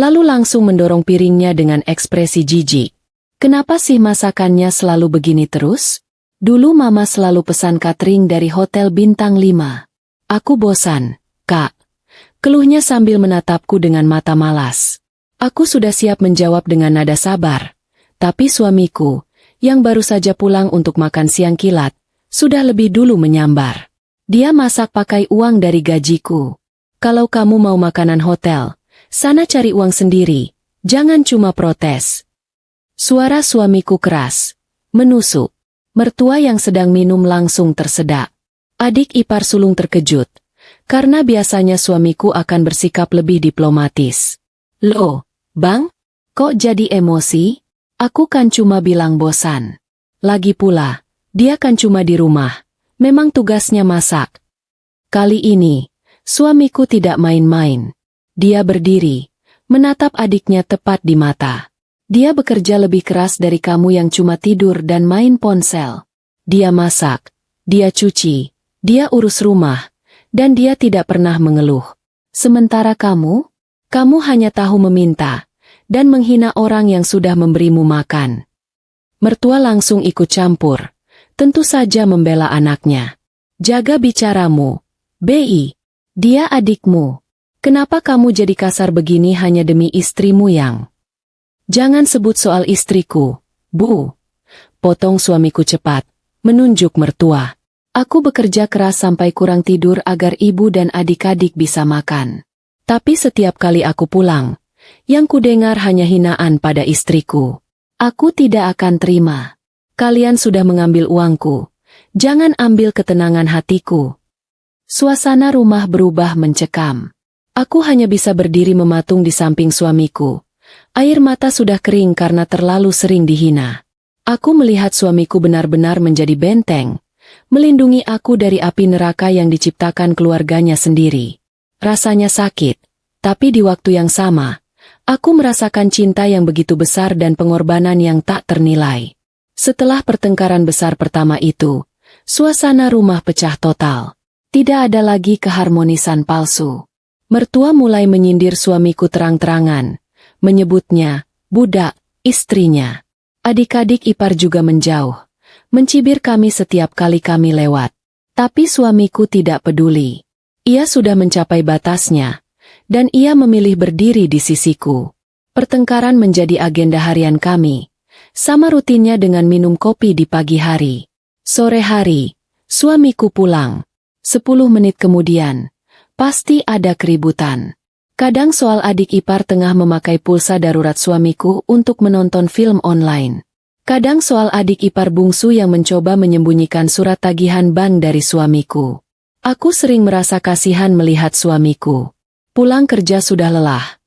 A: lalu langsung mendorong piringnya dengan ekspresi jijik. "Kenapa sih masakannya selalu begini terus? Dulu mama selalu pesan catering dari hotel bintang 5. Aku bosan, Kak." Keluhnya sambil menatapku dengan mata malas. Aku sudah siap menjawab dengan nada sabar, tapi suamiku, yang baru saja pulang untuk makan siang kilat, sudah lebih dulu menyambar. Dia masak pakai uang dari gajiku. "Kalau kamu mau makanan hotel, sana cari uang sendiri, jangan cuma protes." Suara suamiku keras, menusuk. Mertua yang sedang minum langsung tersedak. Adik ipar sulung terkejut, karena biasanya suamiku akan bersikap lebih diplomatis. "Loh, Bang, kok jadi emosi? Aku kan cuma bilang bosan. Lagi pula, dia kan cuma di rumah, memang tugasnya masak." Kali ini, suamiku tidak main-main. Dia berdiri, menatap adiknya tepat di mata. "Dia bekerja lebih keras dari kamu yang cuma tidur dan main ponsel. Dia masak, dia cuci, dia urus rumah, dan dia tidak pernah mengeluh. Sementara kamu hanya tahu meminta, dan menghina orang yang sudah memberimu makan." Mertua langsung ikut campur, tentu saja membela anaknya. "Jaga bicaramu, Bi. Dia adikmu. Kenapa kamu jadi kasar begini hanya demi istrimu yang..." "Jangan sebut soal istriku, Bu," potong suamiku cepat, menunjuk mertua. "Aku bekerja keras sampai kurang tidur agar ibu dan adik-adik bisa makan. Tapi setiap kali aku pulang, yang kudengar hanya hinaan pada istriku. Aku tidak akan terima. Kalian sudah mengambil uangku, Jangan ambil ketenangan hatiku. Suasana rumah berubah mencekam. Aku hanya bisa berdiri mematung di samping suamiku. Air mata sudah kering karena terlalu sering dihina. Aku melihat suamiku benar-benar menjadi benteng, melindungi aku dari api neraka yang diciptakan keluarganya sendiri. Rasanya sakit, tapi di waktu yang sama, aku merasakan cinta yang begitu besar dan pengorbanan yang tak ternilai. Setelah pertengkaran besar pertama itu, suasana rumah pecah total. Tidak ada lagi keharmonisan palsu. Mertua mulai menyindir suamiku terang-terangan, menyebutnya budak, istrinya. Adik-adik ipar juga menjauh, mencibir kami setiap kali kami lewat. Tapi suamiku tidak peduli. Ia sudah mencapai batasnya, dan ia memilih berdiri di sisiku. Pertengkaran menjadi agenda harian kami, sama rutinnya dengan minum kopi di pagi hari. Sore hari, suamiku pulang. 10 menit kemudian, pasti ada keributan. Kadang soal adik ipar tengah memakai pulsa darurat suamiku untuk menonton film online. Kadang soal adik ipar bungsu yang mencoba menyembunyikan surat tagihan bank dari suamiku. Aku sering merasa kasihan melihat suamiku. Pulang kerja sudah lelah.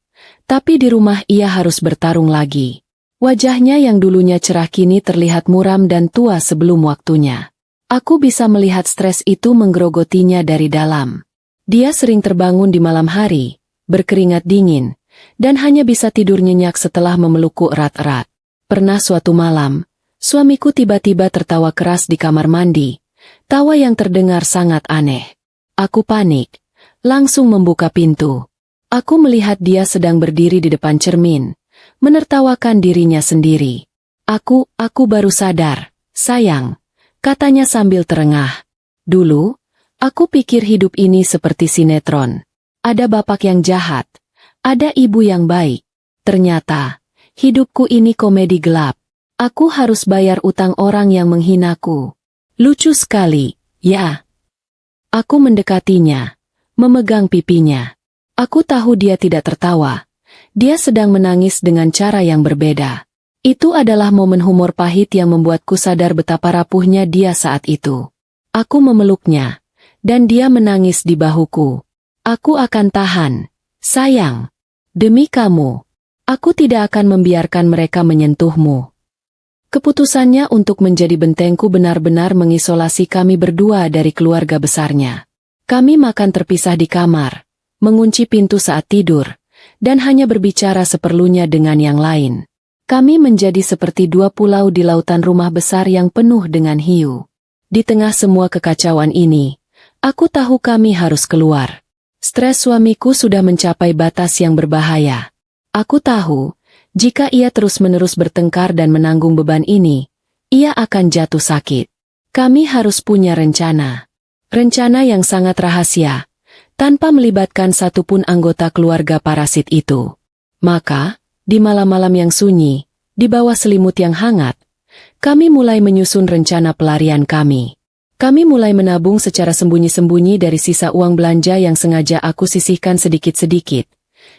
A: Tapi di rumah ia harus bertarung lagi. Wajahnya yang dulunya cerah kini terlihat muram dan tua sebelum waktunya. Aku bisa melihat stres itu menggerogotinya dari dalam. Dia sering terbangun di malam hari, berkeringat dingin, dan hanya bisa tidur nyenyak setelah memelukku erat-erat. Pernah suatu malam, suamiku tiba-tiba tertawa keras di kamar mandi, tawa yang terdengar sangat aneh. Aku panik, langsung membuka pintu. Aku melihat dia sedang berdiri di depan cermin, menertawakan dirinya sendiri. Aku baru sadar, sayang, katanya sambil terengah. Dulu, aku pikir hidup ini seperti sinetron. Ada bapak yang jahat, ada ibu yang baik. Ternyata, hidupku ini komedi gelap. Aku harus bayar utang orang yang menghinaku. Lucu sekali, ya. Aku mendekatinya, memegang pipinya. Aku tahu dia tidak tertawa. Dia sedang menangis dengan cara yang berbeda. Itu adalah momen humor pahit yang membuatku sadar betapa rapuhnya dia saat itu. Aku memeluknya, dan dia menangis di bahuku. Aku akan tahan, sayang. Demi kamu, aku tidak akan membiarkan mereka menyentuhmu. Keputusannya untuk menjadi bentengku benar-benar mengisolasi kami berdua dari keluarga besarnya. Kami makan terpisah di kamar, mengunci pintu saat tidur, dan hanya berbicara seperlunya dengan yang lain. Kami menjadi seperti dua pulau di lautan rumah besar yang penuh dengan hiu. Di tengah semua kekacauan ini, aku tahu kami harus keluar. Stres suamiku sudah mencapai batas yang berbahaya. Aku tahu, jika ia terus-menerus bertengkar dan menanggung beban ini, ia akan jatuh sakit. Kami harus punya rencana. Rencana yang sangat rahasia, tanpa melibatkan satupun anggota keluarga parasit itu. Maka, di malam-malam yang sunyi, di bawah selimut yang hangat, kami mulai menyusun rencana pelarian kami. Kami mulai menabung secara sembunyi-sembunyi dari sisa uang belanja yang sengaja aku sisihkan sedikit-sedikit,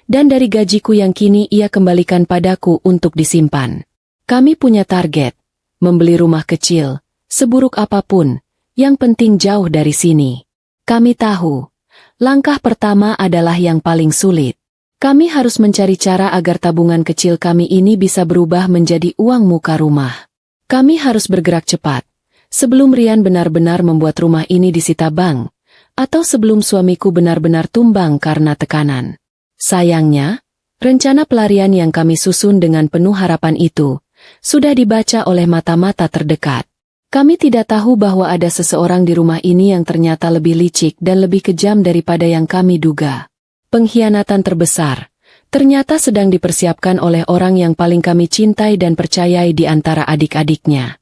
A: dan dari gajiku yang kini ia kembalikan padaku untuk disimpan. Kami punya target, membeli rumah kecil, seburuk apapun, yang penting jauh dari sini. Kami tahu, langkah pertama adalah yang paling sulit. Kami harus mencari cara agar tabungan kecil kami ini bisa berubah menjadi uang muka rumah. Kami harus bergerak cepat, sebelum Rian benar-benar membuat rumah ini disita bank, atau sebelum suamiku benar-benar tumbang karena tekanan. Sayangnya, rencana pelarian yang kami susun dengan penuh harapan itu, sudah dibaca oleh mata-mata terdekat. Kami tidak tahu bahwa ada seseorang di rumah ini yang ternyata lebih licik dan lebih kejam daripada yang kami duga. Pengkhianatan terbesar, ternyata sedang dipersiapkan oleh orang yang paling kami cintai dan percayai di antara adik-adiknya.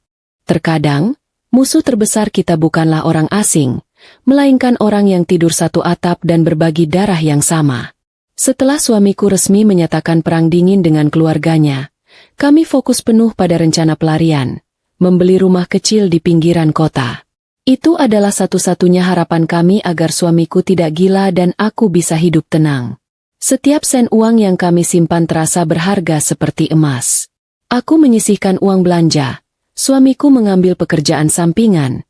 A: Terkadang, musuh terbesar kita bukanlah orang asing, melainkan orang yang tidur satu atap dan berbagi darah yang sama. Setelah suamiku resmi menyatakan perang dingin dengan keluarganya, kami fokus penuh pada rencana pelarian, membeli rumah kecil di pinggiran kota. Itu adalah satu-satunya harapan kami agar suamiku tidak gila dan aku bisa hidup tenang. Setiap sen uang yang kami simpan terasa berharga seperti emas. Aku menyisihkan uang belanja, suamiku mengambil pekerjaan sampingan,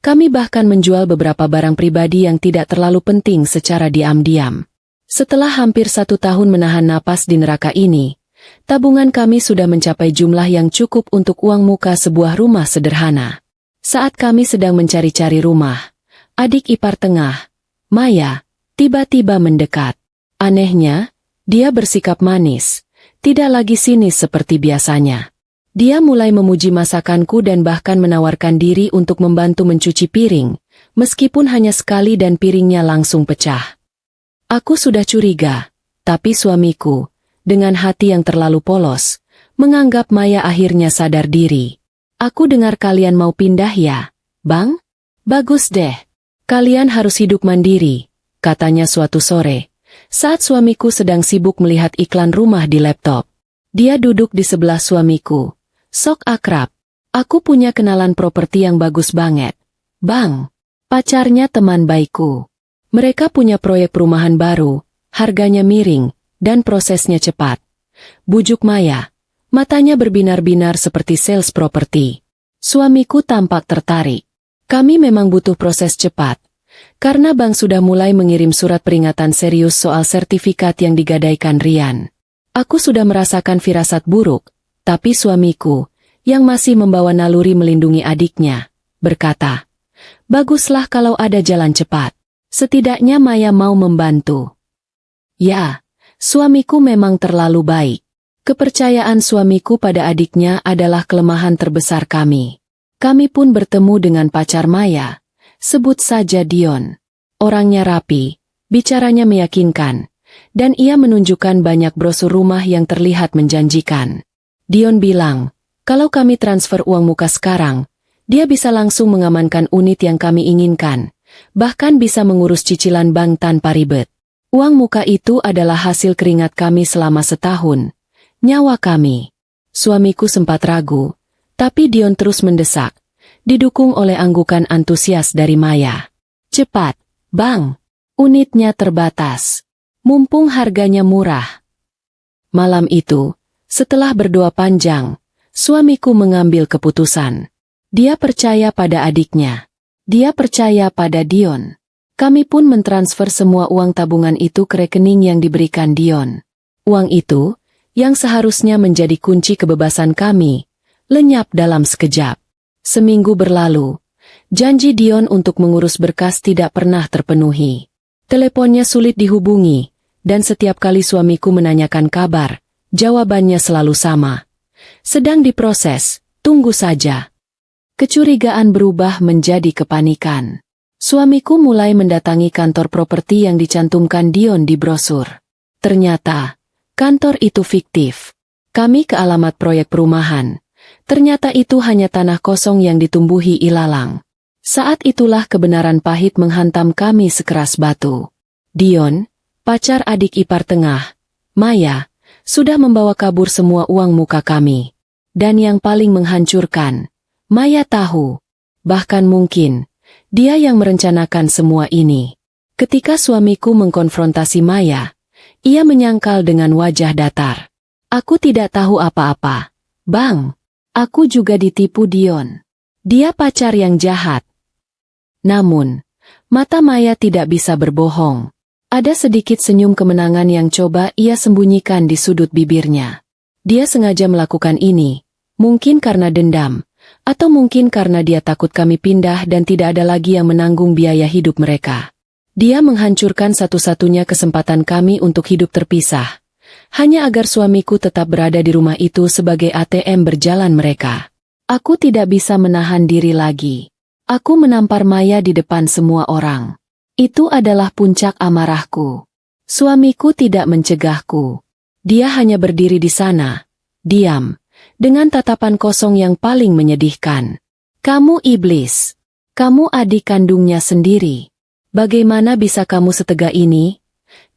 A: Kami bahkan menjual beberapa barang pribadi yang tidak terlalu penting secara diam-diam. Setelah hampir 1 tahun menahan napas di neraka ini, tabungan kami sudah mencapai jumlah yang cukup untuk uang muka sebuah rumah sederhana. Saat kami sedang mencari-cari rumah, adik ipar tengah, Maya, tiba-tiba mendekat. Anehnya, dia bersikap manis, tidak lagi sinis seperti biasanya. Dia mulai memuji masakanku dan bahkan menawarkan diri untuk membantu mencuci piring, meskipun hanya sekali dan piringnya langsung pecah. Aku sudah curiga, tapi suamiku, dengan hati yang terlalu polos, menganggap Maya akhirnya sadar diri. Aku dengar kalian mau pindah ya, Bang? Bagus deh. Kalian harus hidup mandiri, katanya suatu sore, saat suamiku sedang sibuk melihat iklan rumah di laptop. Dia duduk di sebelah suamiku. Sok akrab. Aku punya kenalan properti yang bagus banget. Bang, pacarnya teman baikku. Mereka punya proyek perumahan baru, harganya miring, dan prosesnya cepat. Bujuk Maya. Matanya berbinar-binar seperti sales properti. Suamiku tampak tertarik. Kami memang butuh proses cepat. Karena bank sudah mulai mengirim surat peringatan serius soal sertifikat yang digadaikan Rian. Aku sudah merasakan firasat buruk. Tapi suamiku, yang masih membawa naluri melindungi adiknya, berkata, baguslah kalau ada jalan cepat. Setidaknya Maya mau membantu. Ya, suamiku memang terlalu baik. Kepercayaan suamiku pada adiknya adalah kelemahan terbesar kami. Kami pun bertemu dengan pacar Maya, sebut saja Dion. Orangnya rapi, bicaranya meyakinkan, dan ia menunjukkan banyak brosur rumah yang terlihat menjanjikan. Dion bilang, kalau kami transfer uang muka sekarang, dia bisa langsung mengamankan unit yang kami inginkan, bahkan bisa mengurus cicilan bank tanpa ribet. Uang muka itu adalah hasil keringat kami selama setahun, nyawa kami. Suamiku sempat ragu, tapi Dion terus mendesak, didukung oleh anggukan antusias dari Maya. Cepat, Bang, unitnya terbatas. Mumpung harganya murah. Malam itu, setelah berdoa panjang, suamiku mengambil keputusan. Dia percaya pada adiknya. Dia percaya pada Dion. Kami pun mentransfer semua uang tabungan itu ke rekening yang diberikan Dion. Uang itu, yang seharusnya menjadi kunci kebebasan kami, lenyap dalam sekejap. Seminggu berlalu, janji Dion untuk mengurus berkas tidak pernah terpenuhi. Teleponnya sulit dihubungi, dan setiap kali suamiku menanyakan kabar, jawabannya selalu sama. Sedang diproses, tunggu saja. Kecurigaan berubah menjadi kepanikan. Suamiku mulai mendatangi kantor properti yang dicantumkan Dion di brosur. Ternyata, kantor itu fiktif. Kami ke alamat proyek perumahan. Ternyata itu hanya tanah kosong yang ditumbuhi ilalang. Saat itulah kebenaran pahit menghantam kami sekeras batu. Dion, pacar adik ipar tengah, Maya, sudah membawa kabur semua uang muka kami. Dan yang paling menghancurkan, Maya tahu, bahkan mungkin, dia yang merencanakan semua ini. Ketika suamiku mengkonfrontasi Maya, ia menyangkal dengan wajah datar. Aku tidak tahu apa-apa, Bang. Aku juga ditipu Dion. Dia pacar yang jahat. Namun, mata Maya tidak bisa berbohong. Ada sedikit senyum kemenangan yang coba ia sembunyikan di sudut bibirnya. Dia sengaja melakukan ini, mungkin karena dendam, atau mungkin karena dia takut kami pindah dan tidak ada lagi yang menanggung biaya hidup mereka. Dia menghancurkan satu-satunya kesempatan kami untuk hidup terpisah, hanya agar suamiku tetap berada di rumah itu sebagai ATM berjalan mereka. Aku tidak bisa menahan diri lagi. Aku menampar Maya di depan semua orang. Itu adalah puncak amarahku. Suamiku tidak mencegahku. Dia hanya berdiri di sana, diam, dengan tatapan kosong yang paling menyedihkan. Kamu iblis. Kamu adik kandungnya sendiri. Bagaimana bisa kamu setega ini?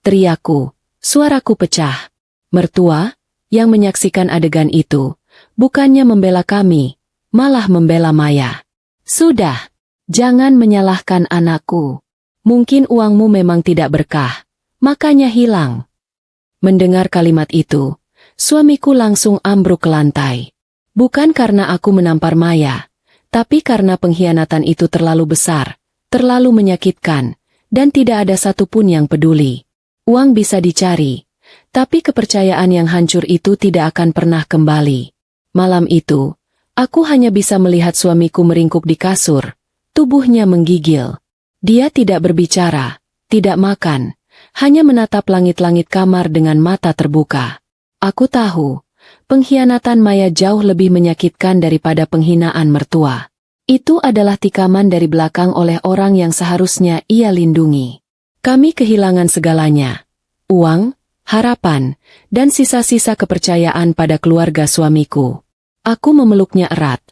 A: Teriakku, suaraku pecah. Mertua, yang menyaksikan adegan itu, bukannya membela kami, malah membela Maya. Sudah, jangan menyalahkan anakku. Mungkin uangmu memang tidak berkah, makanya hilang. Mendengar kalimat itu, suamiku langsung ambruk ke lantai. Bukan karena aku menampar Maya, Tapi karena pengkhianatan itu terlalu besar, terlalu menyakitkan, dan tidak ada satupun yang peduli. Uang bisa dicari, tapi kepercayaan yang hancur itu tidak akan pernah kembali. Malam itu, aku hanya bisa melihat suamiku meringkuk di kasur, tubuhnya menggigil. Dia tidak berbicara, tidak makan, hanya menatap langit-langit kamar dengan mata terbuka. Aku tahu, pengkhianatan Maya jauh lebih menyakitkan daripada penghinaan mertua. Itu adalah tikaman dari belakang oleh orang yang seharusnya ia lindungi. Kami kehilangan segalanya. Uang, harapan, dan sisa-sisa kepercayaan pada keluarga suamiku. Aku memeluknya erat,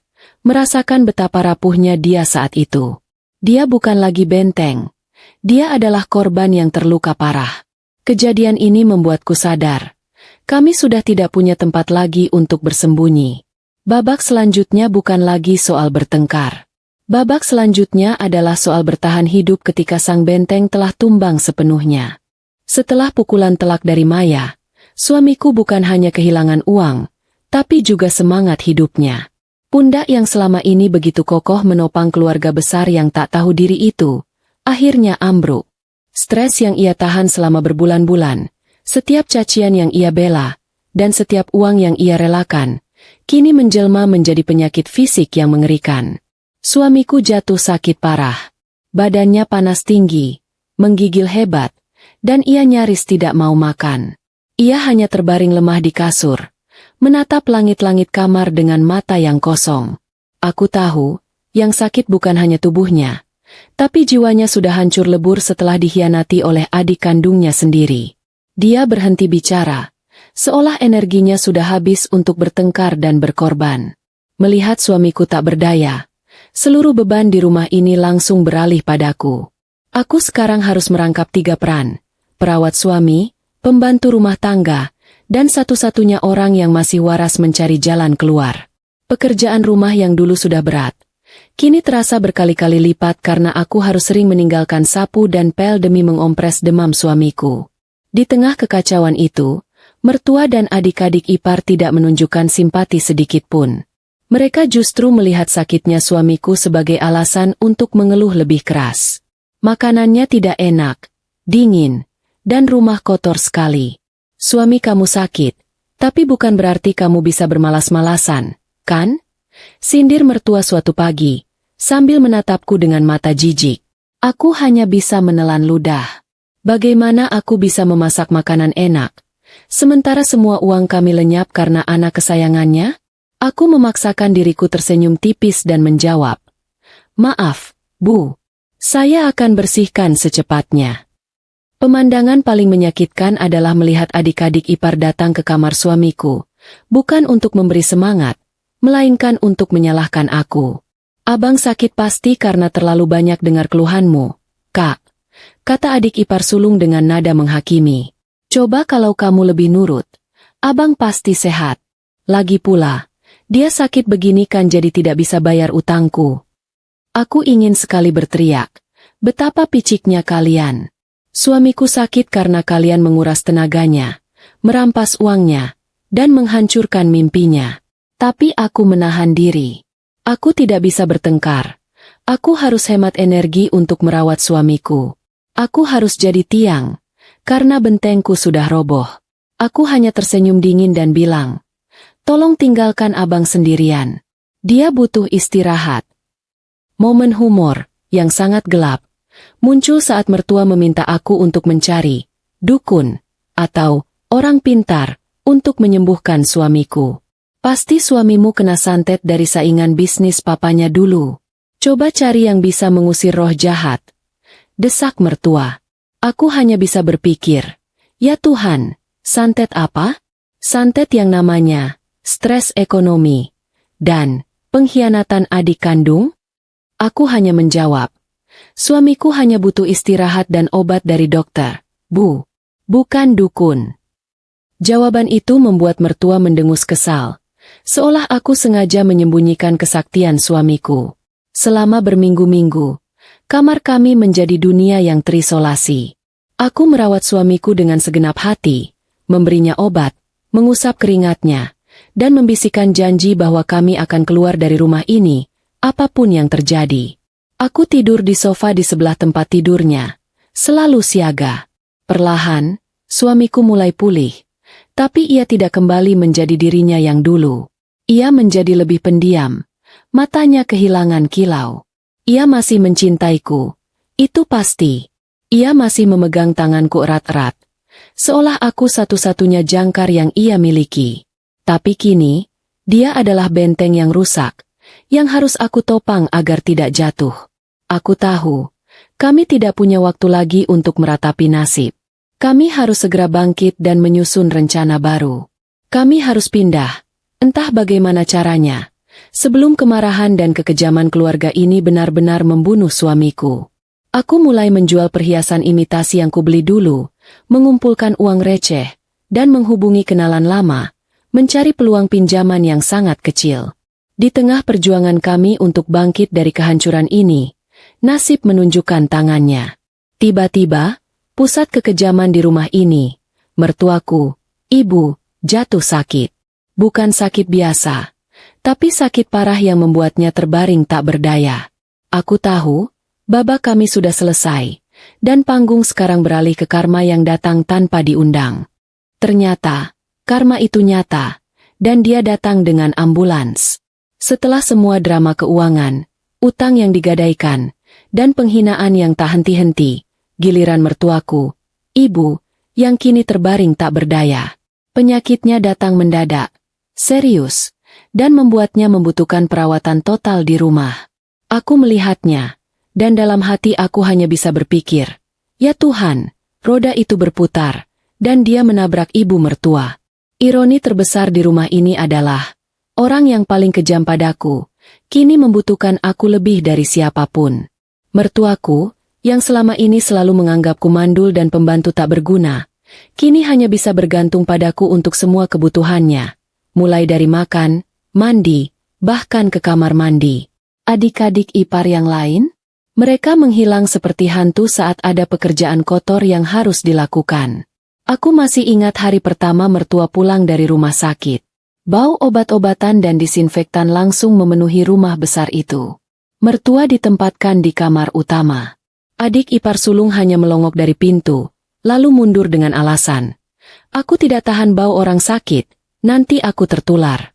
A: merasakan betapa rapuhnya dia saat itu. Dia bukan lagi benteng. Dia adalah korban yang terluka parah. Kejadian ini membuatku sadar. Kami sudah tidak punya tempat lagi untuk bersembunyi. Babak selanjutnya bukan lagi soal bertengkar. Babak selanjutnya adalah soal bertahan hidup ketika sang benteng telah tumbang sepenuhnya. Setelah pukulan telak dari Maya, suamiku bukan hanya kehilangan uang, tapi juga semangat hidupnya. Pundak yang selama ini begitu kokoh menopang keluarga besar yang tak tahu diri itu, akhirnya ambruk. Stres yang ia tahan selama berbulan-bulan, setiap cacian yang ia bela, dan setiap uang yang ia relakan, kini menjelma menjadi penyakit fisik yang mengerikan. Suamiku jatuh sakit parah. Badannya panas tinggi, menggigil hebat, dan ia nyaris tidak mau makan. Ia hanya terbaring lemah di kasur, menatap langit-langit kamar dengan mata yang kosong. Aku tahu, yang sakit bukan hanya tubuhnya, tapi jiwanya sudah hancur lebur setelah dikhianati oleh adik kandungnya sendiri. Dia berhenti bicara, seolah energinya sudah habis untuk bertengkar dan berkorban. Melihat suamiku tak berdaya, seluruh beban di rumah ini langsung beralih padaku. Aku sekarang harus merangkap 3 peran: perawat suami, pembantu rumah tangga, dan satu-satunya orang yang masih waras mencari jalan keluar. Pekerjaan rumah yang dulu sudah berat, kini terasa berkali-kali lipat karena aku harus sering meninggalkan sapu dan pel demi mengompres demam suamiku. Di tengah kekacauan itu, mertua dan adik-adik ipar tidak menunjukkan simpati sedikit pun. Mereka justru melihat sakitnya suamiku sebagai alasan untuk mengeluh lebih keras. Makanannya tidak enak, dingin, dan rumah kotor sekali. Suami kamu sakit, tapi bukan berarti kamu bisa bermalas-malasan, kan? Sindir mertua suatu pagi, sambil menatapku dengan mata jijik. Aku hanya bisa menelan ludah. Bagaimana aku bisa memasak makanan enak, sementara semua uang kami lenyap karena anak kesayangannya? Aku memaksakan diriku tersenyum tipis dan menjawab, "Maaf, Bu. Saya akan bersihkan secepatnya." Pemandangan paling menyakitkan adalah melihat adik-adik ipar datang ke kamar suamiku, bukan untuk memberi semangat, melainkan untuk menyalahkan aku. "Abang sakit pasti karena terlalu banyak dengar keluhanmu, Kak," kata adik ipar sulung dengan nada menghakimi. "Coba kalau kamu lebih nurut, abang pasti sehat. Lagi pula, dia sakit begini kan jadi tidak bisa bayar utangku." Aku ingin sekali berteriak, "Betapa piciknya kalian. Suamiku sakit karena kalian menguras tenaganya, merampas uangnya, dan menghancurkan mimpinya." Tapi aku menahan diri. Aku tidak bisa bertengkar. Aku harus hemat energi untuk merawat suamiku. Aku harus jadi tiang, karena bentengku sudah roboh. Aku hanya tersenyum dingin dan bilang, "Tolong tinggalkan abang sendirian. Dia butuh istirahat." Momen humor, yang sangat gelap, muncul saat mertua meminta aku untuk mencari dukun, atau orang pintar, untuk menyembuhkan suamiku. "Pasti suamimu kena santet dari saingan bisnis papanya dulu. Coba cari yang bisa mengusir roh jahat," desak mertua. Aku hanya bisa berpikir, ya Tuhan, santet apa? Santet yang namanya stres ekonomi dan pengkhianatan adik kandung? Aku hanya menjawab, "Suamiku hanya butuh istirahat dan obat dari dokter, Bu. Bukan dukun." Jawaban itu membuat mertua mendengus kesal, seolah aku sengaja menyembunyikan kesaktian suamiku. Selama berminggu-minggu, kamar kami menjadi dunia yang terisolasi. Aku merawat suamiku dengan segenap hati, memberinya obat, mengusap keringatnya, dan membisikkan janji bahwa kami akan keluar dari rumah ini, apapun yang terjadi. Aku tidur di sofa di sebelah tempat tidurnya, selalu siaga. Perlahan, suamiku mulai pulih, tapi ia tidak kembali menjadi dirinya yang dulu. Ia menjadi lebih pendiam, matanya kehilangan kilau. Ia masih mencintaiku, itu pasti. Ia masih memegang tanganku erat-erat, seolah aku satu-satunya jangkar yang ia miliki. Tapi kini, dia adalah benteng yang rusak, yang harus aku topang agar tidak jatuh. Aku tahu, kami tidak punya waktu lagi untuk meratapi nasib. Kami harus segera bangkit dan menyusun rencana baru. Kami harus pindah, entah bagaimana caranya, sebelum kemarahan dan kekejaman keluarga ini benar-benar membunuh suamiku. Aku mulai menjual perhiasan imitasi yang kubeli dulu, mengumpulkan uang receh, dan menghubungi kenalan lama, mencari peluang pinjaman yang sangat kecil. Di tengah perjuangan kami untuk bangkit dari kehancuran ini, nasib menunjukkan tangannya. Tiba-tiba, pusat kekejaman di rumah ini, mertuaku, ibu, jatuh sakit. Bukan sakit biasa, tapi sakit parah yang membuatnya terbaring tak berdaya. Aku tahu, babak kami sudah selesai, dan panggung sekarang beralih ke karma yang datang tanpa diundang. Ternyata, karma itu nyata, dan dia datang dengan ambulans. Setelah semua drama keuangan, utang yang digadaikan, dan penghinaan yang tak henti-henti, giliran mertuaku, ibu, yang kini terbaring tak berdaya. Penyakitnya datang mendadak, serius, dan membuatnya membutuhkan perawatan total di rumah. Aku melihatnya, dan dalam hati aku hanya bisa berpikir, ya Tuhan, roda itu berputar, dan dia menabrak ibu mertua. Ironi terbesar di rumah ini adalah, orang yang paling kejam padaku, kini membutuhkan aku lebih dari siapapun. Mertuaku, yang selama ini selalu menganggapku mandul dan pembantu tak berguna, kini hanya bisa bergantung padaku untuk semua kebutuhannya, mulai dari makan, mandi, bahkan ke kamar mandi. Adik-adik ipar yang lain? Mereka menghilang seperti hantu saat ada pekerjaan kotor yang harus dilakukan. Aku masih ingat hari pertama mertua pulang dari rumah sakit. Bau obat-obatan dan disinfektan langsung memenuhi rumah besar itu. Mertua ditempatkan di kamar utama. Adik ipar sulung hanya melongok dari pintu, lalu mundur dengan alasan, "Aku tidak tahan bau orang sakit, nanti aku tertular."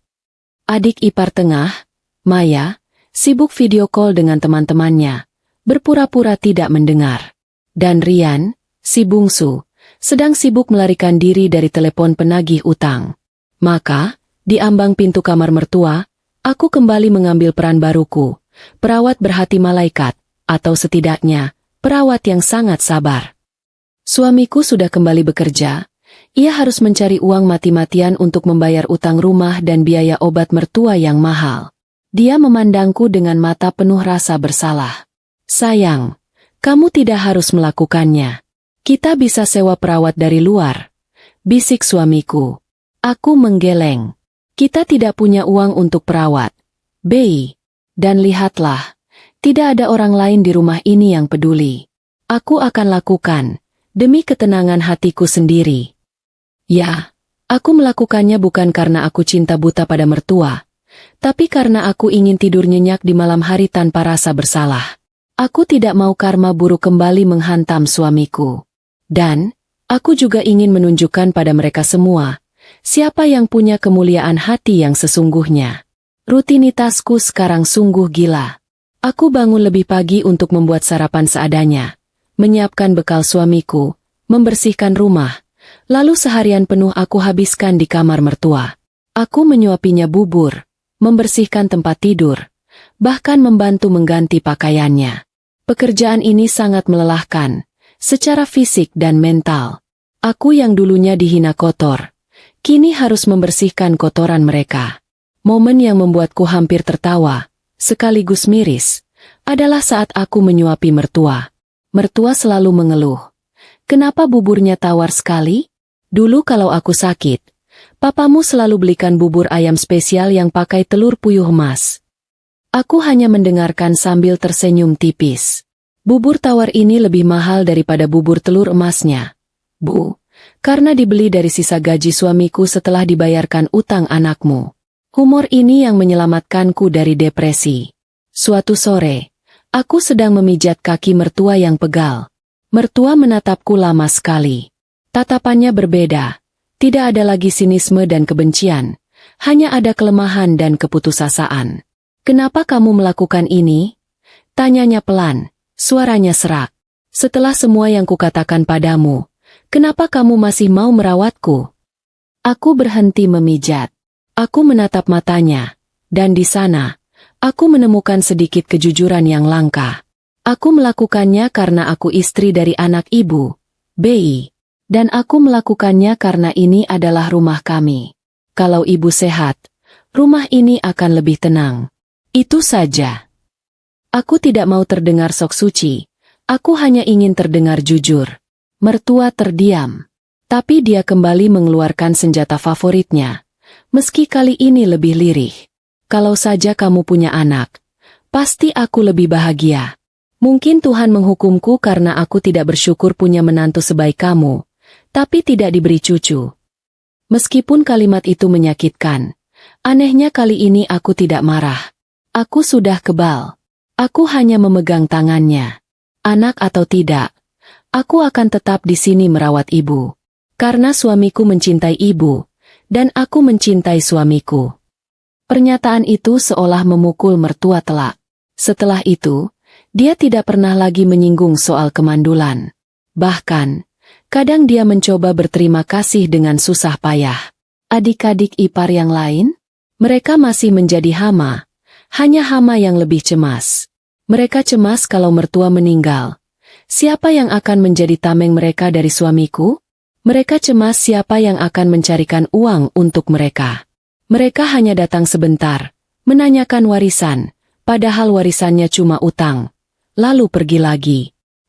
A: Adik ipar tengah, Maya, sibuk video call dengan teman-temannya, berpura-pura tidak mendengar. Dan Rian, si bungsu, sedang sibuk melarikan diri dari telepon penagih utang. Maka, di ambang pintu kamar mertua, aku kembali mengambil peran baruku, perawat berhati malaikat, atau setidaknya, perawat yang sangat sabar. Suamiku sudah kembali bekerja, ia harus mencari uang mati-matian untuk membayar utang rumah dan biaya obat mertua yang mahal. Dia memandangku dengan mata penuh rasa bersalah. "Sayang, kamu tidak harus melakukannya. Kita bisa sewa perawat dari luar," bisik suamiku. Aku menggeleng. Kita tidak punya uang untuk perawat, Bei. Dan lihatlah, tidak ada orang lain di rumah ini yang peduli. Aku akan lakukan, demi ketenangan hatiku sendiri. Ya, aku melakukannya bukan karena aku cinta buta pada mertua, tapi karena aku ingin tidur nyenyak di malam hari tanpa rasa bersalah. Aku tidak mau karma buruk kembali menghantam suamiku. Dan, aku juga ingin menunjukkan pada mereka semua, siapa yang punya kemuliaan hati yang sesungguhnya. Rutinitasku sekarang sungguh gila. Aku bangun lebih pagi untuk membuat sarapan seadanya, menyiapkan bekal suamiku, membersihkan rumah, lalu seharian penuh aku habiskan di kamar mertua. Aku menyuapinya bubur, membersihkan tempat tidur, bahkan membantu mengganti pakaiannya. Pekerjaan ini sangat melelahkan, secara fisik dan mental. Aku yang dulunya dihina kotor, kini harus membersihkan kotoran mereka. Momen yang membuatku hampir tertawa, sekaligus miris, adalah saat aku menyuapi mertua. Mertua selalu mengeluh. "Kenapa buburnya tawar sekali? Dulu kalau aku sakit, papamu selalu belikan bubur ayam spesial yang pakai telur puyuh emas." Aku hanya mendengarkan sambil tersenyum tipis. Bubur tawar ini lebih mahal daripada bubur telur emasnya, Bu, karena dibeli dari sisa gaji suamiku setelah dibayarkan utang anakmu. Humor ini yang menyelamatkanku dari depresi. Suatu sore, aku sedang memijat kaki mertua yang pegal. Mertua menatapku lama sekali. Tatapannya berbeda. Tidak ada lagi sinisme dan kebencian. Hanya ada kelemahan dan keputusasaan. "Kenapa kamu melakukan ini?" tanyanya pelan, suaranya serak. "Setelah semua yang kukatakan padamu, kenapa kamu masih mau merawatku?" Aku berhenti memijat. Aku menatap matanya. Dan di sana, aku menemukan sedikit kejujuran yang langka. Aku melakukannya karena aku istri dari anak ibu, Bi. Dan aku melakukannya karena ini adalah rumah kami. Kalau ibu sehat, rumah ini akan lebih tenang. Itu saja. Aku tidak mau terdengar sok suci. Aku hanya ingin terdengar jujur. Mertua terdiam. Tapi dia kembali mengeluarkan senjata favoritnya. Meski kali ini lebih lirih. "Kalau saja kamu punya anak, pasti aku lebih bahagia. Mungkin Tuhan menghukumku karena aku tidak bersyukur punya menantu sebaik kamu, tapi tidak diberi cucu." Meskipun kalimat itu menyakitkan, anehnya kali ini aku tidak marah. Aku sudah kebal. Aku hanya memegang tangannya. Anak atau tidak, aku akan tetap di sini merawat ibu. Karena suamiku mencintai ibu, dan aku mencintai suamiku. Pernyataan itu seolah memukul mertua telak. Setelah itu, dia tidak pernah lagi menyinggung soal kemandulan. Bahkan, kadang dia mencoba berterima kasih dengan susah payah. Adik-adik ipar yang lain? Mereka masih menjadi hama. Hanya hama yang lebih cemas. Mereka cemas kalau mertua meninggal. Siapa yang akan menjadi tameng mereka dari suamiku? Mereka cemas siapa yang akan mencarikan uang untuk mereka. Mereka hanya datang sebentar, menanyakan warisan, padahal warisannya cuma utang. Lalu pergi lagi.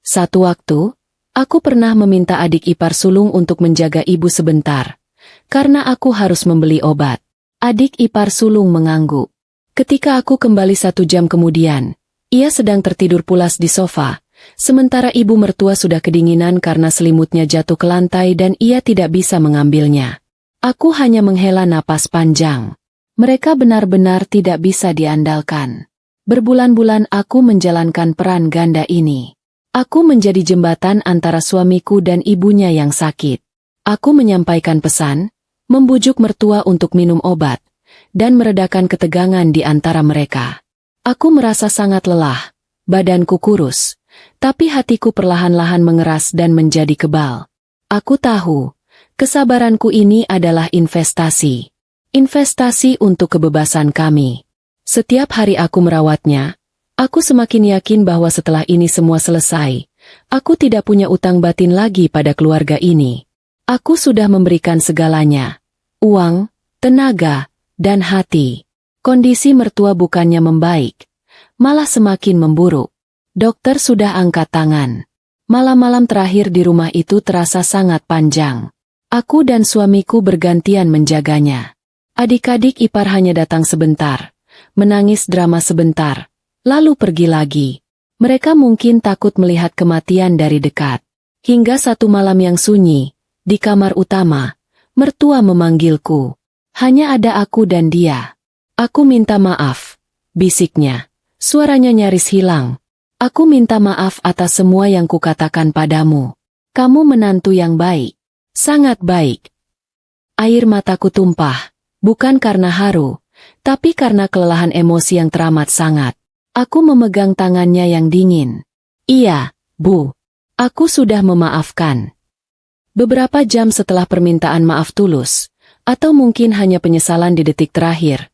A: Satu waktu, aku pernah meminta adik ipar sulung untuk menjaga ibu sebentar. Karena aku harus membeli obat. Adik ipar sulung mengangguk. Ketika aku kembali 1 jam kemudian, ia sedang tertidur pulas di sofa. Sementara ibu mertua sudah kedinginan karena selimutnya jatuh ke lantai dan ia tidak bisa mengambilnya. Aku hanya menghela napas panjang. Mereka benar-benar tidak bisa diandalkan. Berbulan-bulan aku menjalankan peran ganda ini. Aku menjadi jembatan antara suamiku dan ibunya yang sakit. Aku menyampaikan pesan, membujuk mertua untuk minum obat, dan meredakan ketegangan di antara mereka. Aku merasa sangat lelah, badanku kurus. Tapi hatiku perlahan-lahan mengeras dan menjadi kebal. Aku tahu, kesabaranku ini adalah investasi. Investasi untuk kebebasan kami. Setiap hari aku merawatnya, aku semakin yakin bahwa setelah ini semua selesai, aku tidak punya utang batin lagi pada keluarga ini. Aku sudah memberikan segalanya. Uang, tenaga, dan hati. Kondisi mertua bukannya membaik, malah semakin memburuk. Dokter sudah angkat tangan. Malam-malam terakhir di rumah itu terasa sangat panjang. Aku dan suamiku bergantian menjaganya. Adik-adik ipar hanya datang sebentar, menangis drama sebentar, lalu pergi lagi. Mereka mungkin takut melihat kematian dari dekat. Hingga satu malam yang sunyi, di kamar utama, mertua memanggilku. Hanya ada aku dan dia. "Aku minta maaf," bisiknya. Suaranya nyaris hilang. "Aku minta maaf atas semua yang kukatakan padamu. Kamu menantu yang baik. Sangat baik." Air mataku tumpah, bukan karena haru, tapi karena kelelahan emosi yang teramat sangat. Aku memegang tangannya yang dingin. "Iya, Bu. Aku sudah memaafkan." Beberapa jam setelah permintaan maaf tulus, atau mungkin hanya penyesalan di detik terakhir,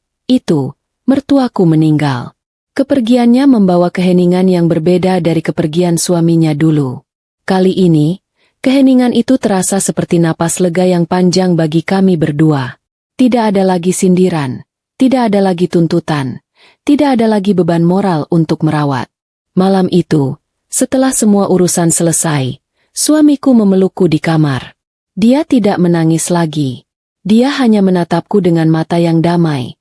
A: mertuaku meninggal. Kepergiannya membawa keheningan yang berbeda dari kepergian suaminya dulu. Kali ini, keheningan itu terasa seperti napas lega yang panjang bagi kami berdua. Tidak ada lagi sindiran, tidak ada lagi tuntutan, tidak ada lagi beban moral untuk merawat. Malam itu, setelah semua urusan selesai, suamiku memelukku di kamar. Dia tidak menangis lagi. Dia hanya menatapku dengan mata yang damai.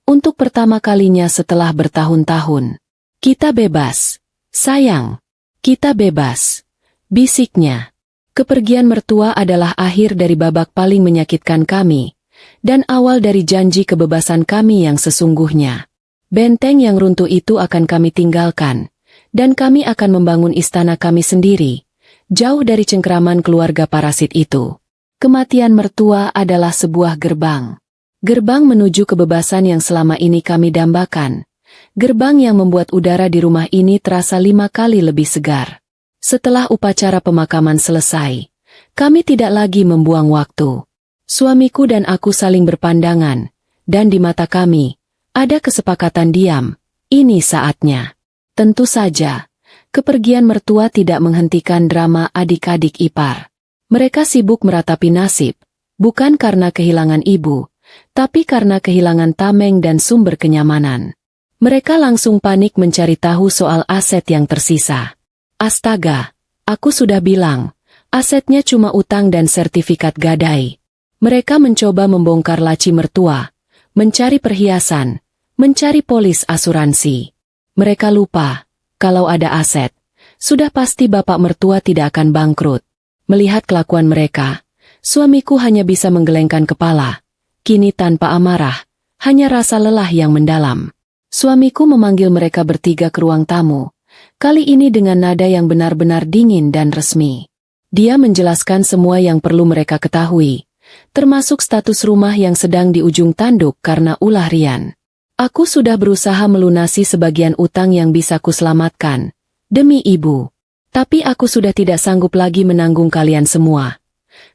A: Untuk pertama kalinya setelah bertahun-tahun. "Kita bebas. Sayang. Kita bebas," bisiknya. Kepergian mertua adalah akhir dari babak paling menyakitkan kami, dan awal dari janji kebebasan kami yang sesungguhnya. Benteng yang runtuh itu akan kami tinggalkan, dan kami akan membangun istana kami sendiri, jauh dari cengkeraman keluarga parasit itu. Kematian mertua adalah sebuah gerbang. Gerbang menuju kebebasan yang selama ini kami dambakan. Gerbang yang membuat udara di rumah ini terasa 5 kali lebih segar. Setelah upacara pemakaman selesai, kami tidak lagi membuang waktu. Suamiku dan aku saling berpandangan, dan di mata kami, ada kesepakatan diam. Ini saatnya. Tentu saja, kepergian mertua tidak menghentikan drama adik-adik ipar. Mereka sibuk meratapi nasib, bukan karena kehilangan ibu, tapi karena kehilangan tameng dan sumber kenyamanan. Mereka langsung panik mencari tahu soal aset yang tersisa. Astaga, aku sudah bilang, asetnya cuma utang dan sertifikat gadai. Mereka mencoba membongkar laci mertua, mencari perhiasan, mencari polis asuransi. Mereka lupa, kalau ada aset, sudah pasti bapak mertua tidak akan bangkrut. Melihat kelakuan mereka, suamiku hanya bisa menggelengkan kepala. Kini tanpa amarah, hanya rasa lelah yang mendalam. Suamiku memanggil mereka bertiga ke ruang tamu, kali ini dengan nada yang benar-benar dingin dan resmi. Dia menjelaskan semua yang perlu mereka ketahui, termasuk status rumah yang sedang di ujung tanduk karena ulah Rian. Aku sudah berusaha melunasi sebagian utang yang bisa kuselamatkan, demi ibu. Tapi aku sudah tidak sanggup lagi menanggung kalian semua.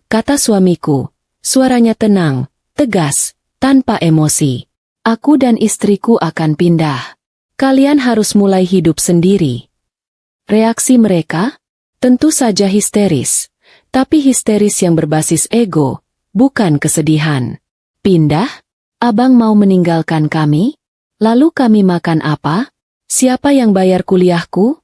A: Kata suamiku, suaranya tenang, tegas, tanpa emosi. Aku dan istriku akan pindah. Kalian harus mulai hidup sendiri. Reaksi mereka? Tentu saja histeris. Tapi histeris yang berbasis ego, bukan kesedihan. Pindah? Abang mau meninggalkan kami? Lalu kami makan apa? Siapa yang bayar kuliahku?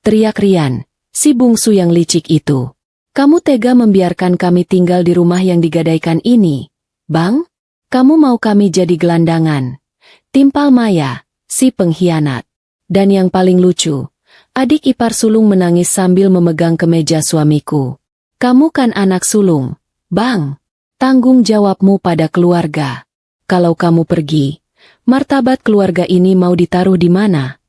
A: Teriak Rian, si bungsu yang licik itu. Kamu tega membiarkan kami tinggal di rumah yang digadaikan ini, Bang? Kamu mau kami jadi gelandangan? Timpal Maya, si pengkhianat. Dan yang paling lucu, adik ipar sulung menangis sambil memegang kemeja suamiku. Kamu kan anak sulung, Bang. Tanggung jawabmu pada keluarga. Kalau kamu pergi, martabat keluarga ini mau ditaruh di mana?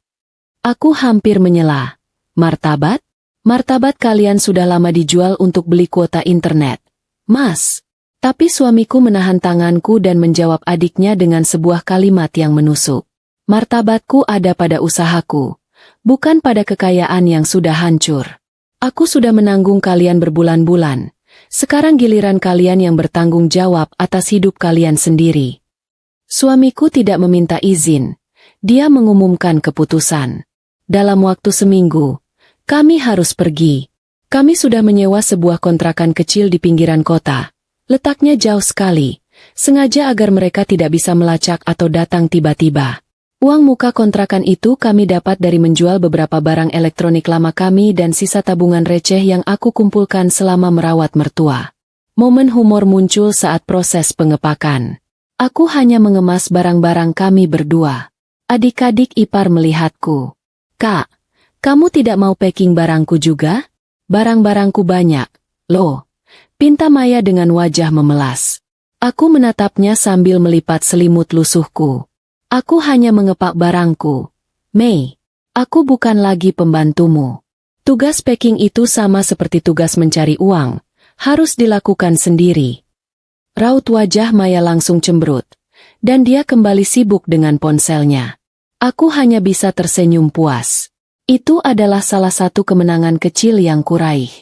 A: Aku hampir menyela. Martabat? Martabat kalian sudah lama dijual untuk beli kuota internet, Mas. Tapi suamiku menahan tanganku dan menjawab adiknya dengan sebuah kalimat yang menusuk. Martabatku ada pada usahaku, bukan pada kekayaan yang sudah hancur. Aku sudah menanggung kalian berbulan-bulan. Sekarang giliran kalian yang bertanggung jawab atas hidup kalian sendiri. Suamiku tidak meminta izin. Dia mengumumkan keputusan. Dalam waktu seminggu, kami harus pergi. Kami sudah menyewa sebuah kontrakan kecil di pinggiran kota. Letaknya jauh sekali, sengaja agar mereka tidak bisa melacak atau datang tiba-tiba. Uang muka kontrakan itu kami dapat dari menjual beberapa barang elektronik lama kami dan sisa tabungan receh yang aku kumpulkan selama merawat mertua. Momen humor muncul saat proses pengepakan. Aku hanya mengemas barang-barang kami berdua. Adik-adik ipar melihatku. Kak, kamu tidak mau packing barangku juga? Barang-barangku banyak, loh. Pinta Maya dengan wajah memelas. Aku menatapnya sambil melipat selimut lusuhku. Aku hanya mengepak barangku. Mei, aku bukan lagi pembantumu. Tugas packing itu sama seperti tugas mencari uang, harus dilakukan sendiri. Raut wajah Maya langsung cemberut, dan dia kembali sibuk dengan ponselnya. Aku hanya bisa tersenyum puas. Itu adalah salah satu kemenangan kecil yang kuraih.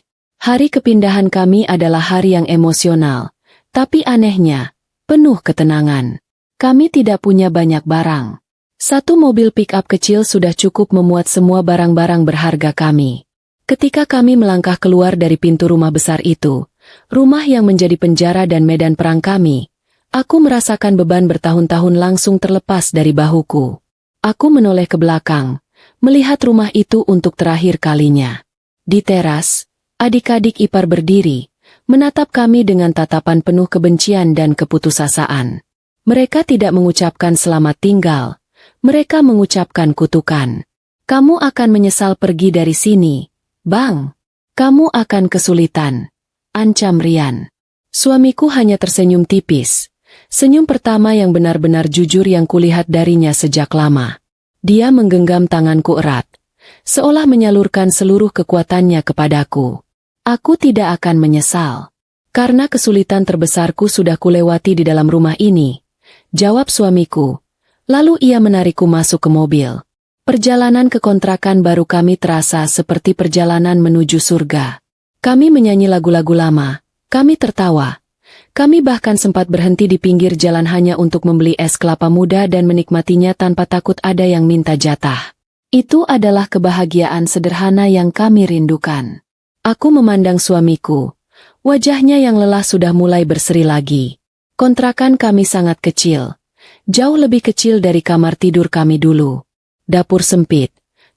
A: Hari kepindahan kami adalah hari yang emosional, tapi anehnya, penuh ketenangan. Kami tidak punya banyak barang. Satu mobil pick-up kecil sudah cukup memuat semua barang-barang berharga kami. Ketika kami melangkah keluar dari pintu rumah besar itu, rumah yang menjadi penjara dan medan perang kami, aku merasakan beban bertahun-tahun langsung terlepas dari bahuku. Aku menoleh ke belakang, melihat rumah itu untuk terakhir kalinya. Di teras, adik-adik ipar berdiri, menatap kami dengan tatapan penuh kebencian dan keputusasaan. Mereka tidak mengucapkan selamat tinggal, mereka mengucapkan kutukan. Kamu akan menyesal pergi dari sini, Bang. Kamu akan kesulitan, ancam Rian. Suamiku hanya tersenyum tipis, Senyum pertama yang benar-benar jujur yang kulihat darinya sejak lama. Dia menggenggam tanganku erat, seolah menyalurkan seluruh kekuatannya kepadaku. Aku tidak akan menyesal. Karena kesulitan terbesarku sudah kulewati di dalam rumah ini, jawab suamiku. Lalu ia menarikku masuk ke mobil. Perjalanan ke kontrakan baru kami terasa seperti perjalanan menuju surga. Kami menyanyi lagu-lagu lama, kami tertawa. Kami bahkan sempat berhenti di pinggir jalan hanya untuk membeli es kelapa muda dan menikmatinya tanpa takut ada yang minta jatah. Itu adalah kebahagiaan sederhana yang kami rindukan. Aku memandang suamiku. Wajahnya yang lelah sudah mulai berseri lagi. Kontrakan kami sangat kecil. Jauh lebih kecil dari kamar tidur kami dulu. Dapur sempit,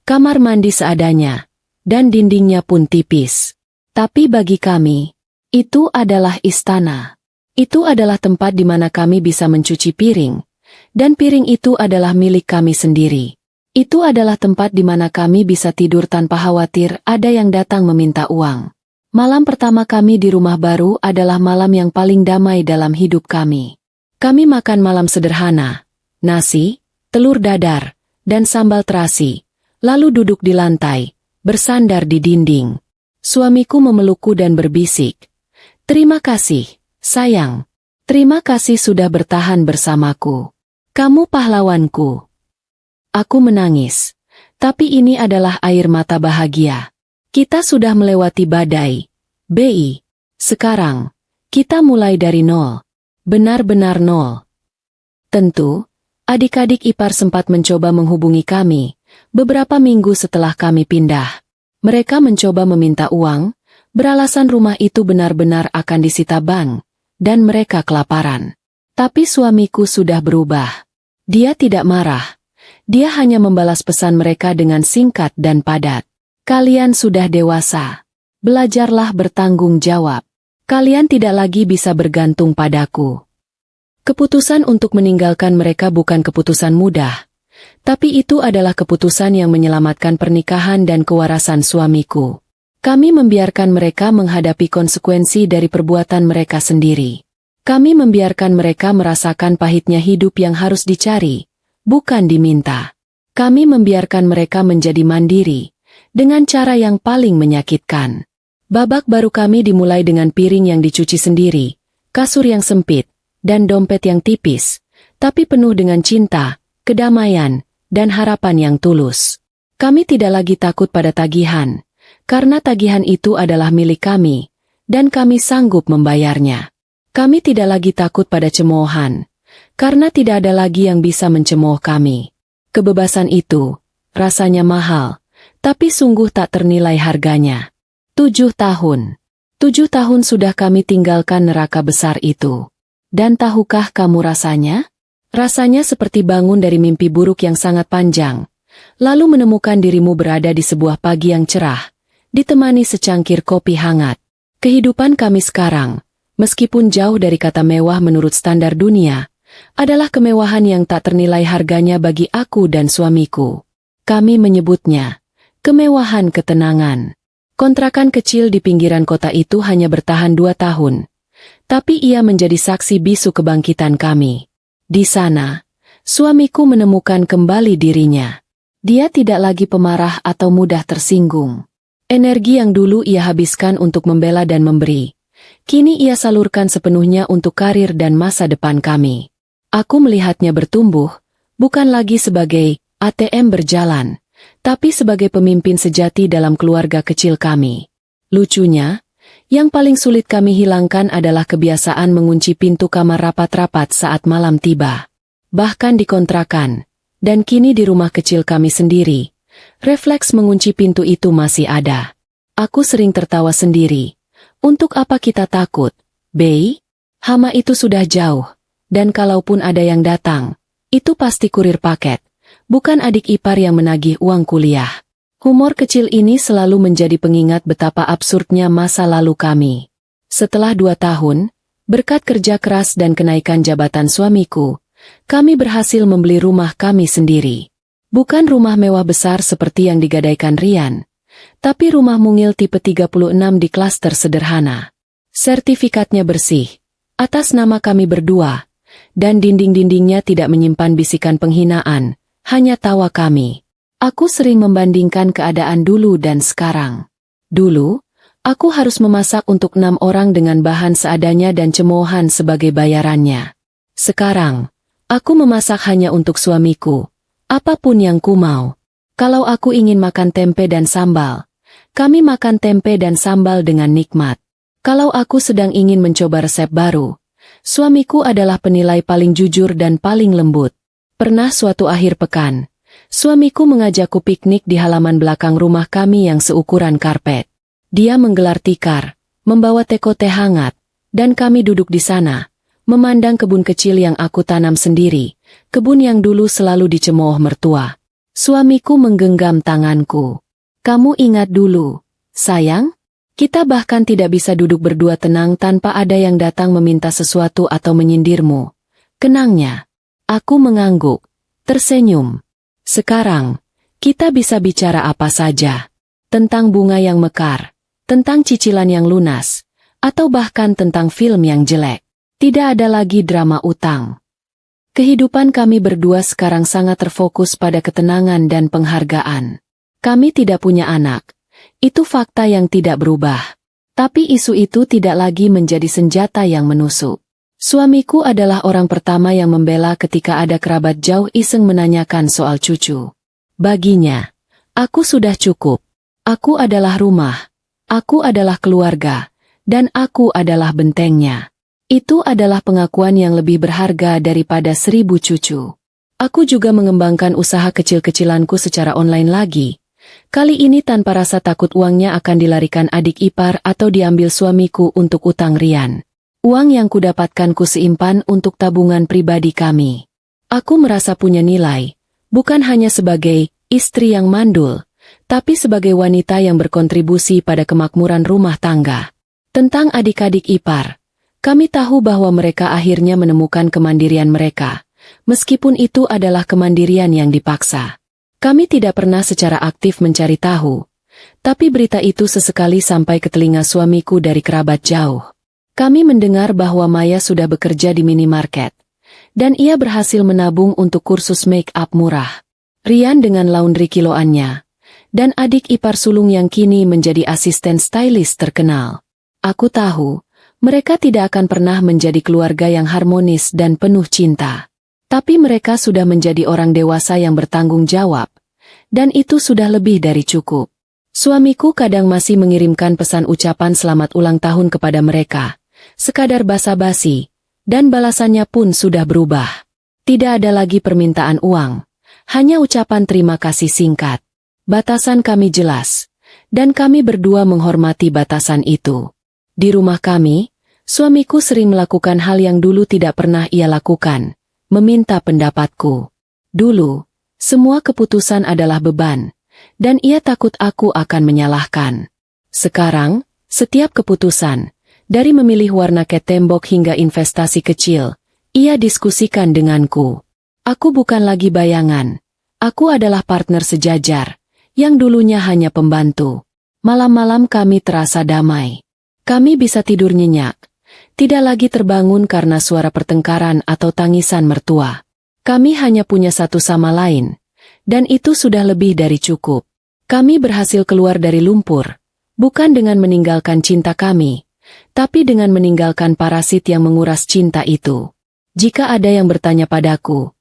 A: kamar mandi seadanya, dan dindingnya pun tipis. Tapi bagi kami, itu adalah istana. Itu adalah tempat di mana kami bisa mencuci piring. Dan piring itu adalah milik kami sendiri. Itu adalah tempat di mana kami bisa tidur tanpa khawatir ada yang datang meminta uang. Malam pertama kami di rumah baru adalah malam yang paling damai dalam hidup kami. Kami makan malam sederhana, nasi, telur dadar, dan sambal terasi, lalu duduk di lantai, bersandar di dinding. Suamiku memelukku dan berbisik, "Terima kasih, sayang. Terima kasih sudah bertahan bersamaku. Kamu pahlawanku." Aku menangis, tapi ini adalah air mata bahagia. Kita sudah melewati badai, BI. Sekarang, kita mulai dari nol. Benar-benar nol. Tentu, adik-adik ipar sempat mencoba menghubungi kami, beberapa minggu setelah kami pindah. Mereka mencoba meminta uang, beralasan rumah itu benar-benar akan disita bank, dan mereka kelaparan. Tapi suamiku sudah berubah. Dia tidak marah. Dia hanya membalas pesan mereka dengan singkat dan padat. Kalian sudah dewasa. Belajarlah bertanggung jawab. Kalian tidak lagi bisa bergantung padaku. Keputusan untuk meninggalkan mereka bukan keputusan mudah. Tapi itu adalah keputusan yang menyelamatkan pernikahan dan kewarasan suamiku. Kami membiarkan mereka menghadapi konsekuensi dari perbuatan mereka sendiri. Kami membiarkan mereka merasakan pahitnya hidup yang harus dicari, bukan diminta. Kami membiarkan mereka menjadi mandiri, dengan cara yang paling menyakitkan. Babak baru kami dimulai dengan piring yang dicuci sendiri, kasur yang sempit, dan dompet yang tipis, tapi penuh dengan cinta, kedamaian, dan harapan yang tulus. Kami tidak lagi takut pada tagihan, karena tagihan itu adalah milik kami, dan kami sanggup membayarnya. Kami tidak lagi takut pada cemoohan, karena tidak ada lagi yang bisa mencemooh kami. Kebebasan itu, rasanya mahal, tapi sungguh tak ternilai harganya. 7 tahun. 7 tahun sudah kami tinggalkan neraka besar itu. Dan tahukah kamu rasanya? Rasanya seperti bangun dari mimpi buruk yang sangat panjang, lalu menemukan dirimu berada di sebuah pagi yang cerah, ditemani secangkir kopi hangat. Kehidupan kami sekarang, meskipun jauh dari kata mewah menurut standar dunia, adalah kemewahan yang tak ternilai harganya bagi aku dan suamiku. Kami menyebutnya kemewahan ketenangan. Kontrakan kecil di pinggiran kota itu hanya bertahan 2 tahun. Tapi ia menjadi saksi bisu kebangkitan kami. Di sana, suamiku menemukan kembali dirinya. Dia tidak lagi pemarah atau mudah tersinggung. Energi yang dulu ia habiskan untuk membela dan memberi, kini ia salurkan sepenuhnya untuk karir dan masa depan kami. Aku melihatnya bertumbuh, bukan lagi sebagai ATM berjalan, tapi sebagai pemimpin sejati dalam keluarga kecil kami. Lucunya, yang paling sulit kami hilangkan adalah kebiasaan mengunci pintu kamar rapat-rapat saat malam tiba. Bahkan di kontrakan, dan kini di rumah kecil kami sendiri, refleks mengunci pintu itu masih ada. Aku sering tertawa sendiri. Untuk apa kita takut, Bei? Hama itu sudah jauh. Dan kalaupun ada yang datang, itu pasti kurir paket, bukan adik ipar yang menagih uang kuliah. Humor kecil ini selalu menjadi pengingat betapa absurdnya masa lalu kami. Setelah 2 tahun, berkat kerja keras dan kenaikan jabatan suamiku, kami berhasil membeli rumah kami sendiri. Bukan rumah mewah besar seperti yang digadaikan Rian, tapi rumah mungil tipe 36 di klaster sederhana. Sertifikatnya bersih, atas nama kami berdua, dan dinding-dindingnya tidak menyimpan bisikan penghinaan, hanya tawa kami. Aku sering membandingkan keadaan dulu dan sekarang. Dulu, aku harus memasak untuk 6 orang dengan bahan seadanya dan cemoohan sebagai bayarannya. Sekarang, aku memasak hanya untuk suamiku, apapun yang ku mau. Kalau aku ingin makan tempe dan sambal, kami makan tempe dan sambal dengan nikmat. Kalau aku sedang ingin mencoba resep baru, suamiku adalah penilai paling jujur dan paling lembut. Pernah suatu akhir pekan, suamiku mengajakku piknik di halaman belakang rumah kami yang seukuran karpet. Dia menggelar tikar, membawa teko teh hangat, dan kami duduk di sana, memandang kebun kecil yang aku tanam sendiri, kebun yang dulu selalu dicemooh mertua. Suamiku menggenggam tanganku. Kamu ingat dulu, sayang? Kita bahkan tidak bisa duduk berdua tenang tanpa ada yang datang meminta sesuatu atau menyindirmu. Kenangnya. Aku mengangguk, tersenyum. Sekarang, kita bisa bicara apa saja. Tentang bunga yang mekar, tentang cicilan yang lunas, atau bahkan tentang film yang jelek. Tidak ada lagi drama utang. Kehidupan kami berdua sekarang sangat terfokus pada ketenangan dan penghargaan. Kami tidak punya anak. Itu fakta yang tidak berubah. Tapi isu itu tidak lagi menjadi senjata yang menusuk. Suamiku adalah orang pertama yang membela ketika ada kerabat jauh iseng menanyakan soal cucu. Baginya, aku sudah cukup. Aku adalah rumah. Aku adalah keluarga. Dan aku adalah bentengnya. Itu adalah pengakuan yang lebih berharga daripada 1000 cucu. Aku juga mengembangkan usaha kecil-kecilanku secara online lagi. Kali ini tanpa rasa takut uangnya akan dilarikan adik ipar atau diambil suamiku untuk utang rian. Uang yang kudapatkan kusimpan untuk tabungan pribadi kami. Aku merasa punya nilai, bukan hanya sebagai istri yang mandul, tapi sebagai wanita yang berkontribusi pada kemakmuran rumah tangga. Tentang adik-adik ipar, kami tahu bahwa mereka akhirnya menemukan kemandirian mereka, meskipun itu adalah kemandirian yang dipaksa. Kami tidak pernah secara aktif mencari tahu, tapi berita itu sesekali sampai ke telinga suamiku dari kerabat jauh. Kami mendengar bahwa Maya sudah bekerja di minimarket, dan ia berhasil menabung untuk kursus make-up murah. Rian dengan laundry kiloannya, dan adik ipar sulung yang kini menjadi asisten stylist terkenal. Aku tahu, mereka tidak akan pernah menjadi keluarga yang harmonis dan penuh cinta. Tapi mereka sudah menjadi orang dewasa yang bertanggung jawab. Dan itu sudah lebih dari cukup. Suamiku kadang masih mengirimkan pesan ucapan selamat ulang tahun kepada mereka. Sekadar basa-basi. Dan balasannya pun sudah berubah. Tidak ada lagi permintaan uang. Hanya ucapan terima kasih singkat. Batasan kami jelas. Dan kami berdua menghormati batasan itu. Di rumah kami, suamiku sering melakukan hal yang dulu tidak pernah ia lakukan, meminta pendapatku. Dulu, semua keputusan adalah beban, dan ia takut aku akan menyalahkan. Sekarang, setiap keputusan, dari memilih warna cat tembok hingga investasi kecil, ia diskusikan denganku. Aku bukan lagi bayangan, aku adalah partner sejajar, yang dulunya hanya pembantu. Malam-malam kami terasa damai. Kami bisa tidur nyenyak, tidak lagi terbangun karena suara pertengkaran atau tangisan mertua. Kami hanya punya satu sama lain, dan itu sudah lebih dari cukup. Kami berhasil keluar dari lumpur, bukan dengan meninggalkan cinta kami, tapi dengan meninggalkan parasit yang menguras cinta itu. Jika ada yang bertanya padaku,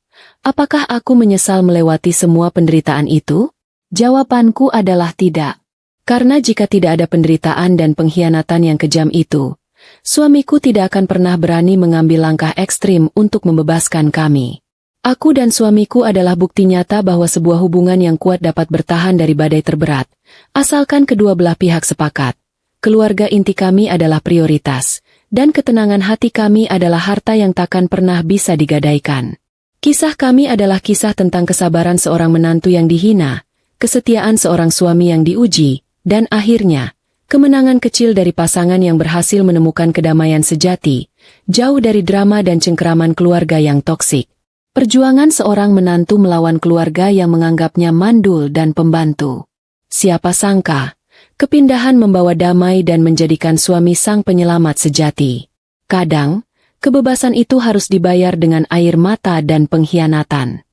A: apakah aku menyesal melewati semua penderitaan itu? Jawabanku adalah tidak. Karena jika tidak ada penderitaan dan pengkhianatan yang kejam itu, suamiku tidak akan pernah berani mengambil langkah ekstrim untuk membebaskan kami. Aku dan suamiku adalah bukti nyata bahwa sebuah hubungan yang kuat dapat bertahan dari badai terberat, asalkan kedua belah pihak sepakat. Keluarga inti kami adalah prioritas, dan ketenangan hati kami adalah harta yang takkan pernah bisa digadaikan. Kisah kami adalah kisah tentang kesabaran seorang menantu yang dihina, kesetiaan seorang suami yang diuji, dan akhirnya, kemenangan kecil dari pasangan yang berhasil menemukan kedamaian sejati, jauh dari drama dan cengkeraman keluarga yang toksik. Perjuangan seorang menantu melawan keluarga yang menganggapnya mandul dan pembantu. Siapa sangka, kepindahan membawa damai dan menjadikan suami sang penyelamat sejati. Kadang, Kebebasan itu harus dibayar dengan air mata dan pengkhianatan.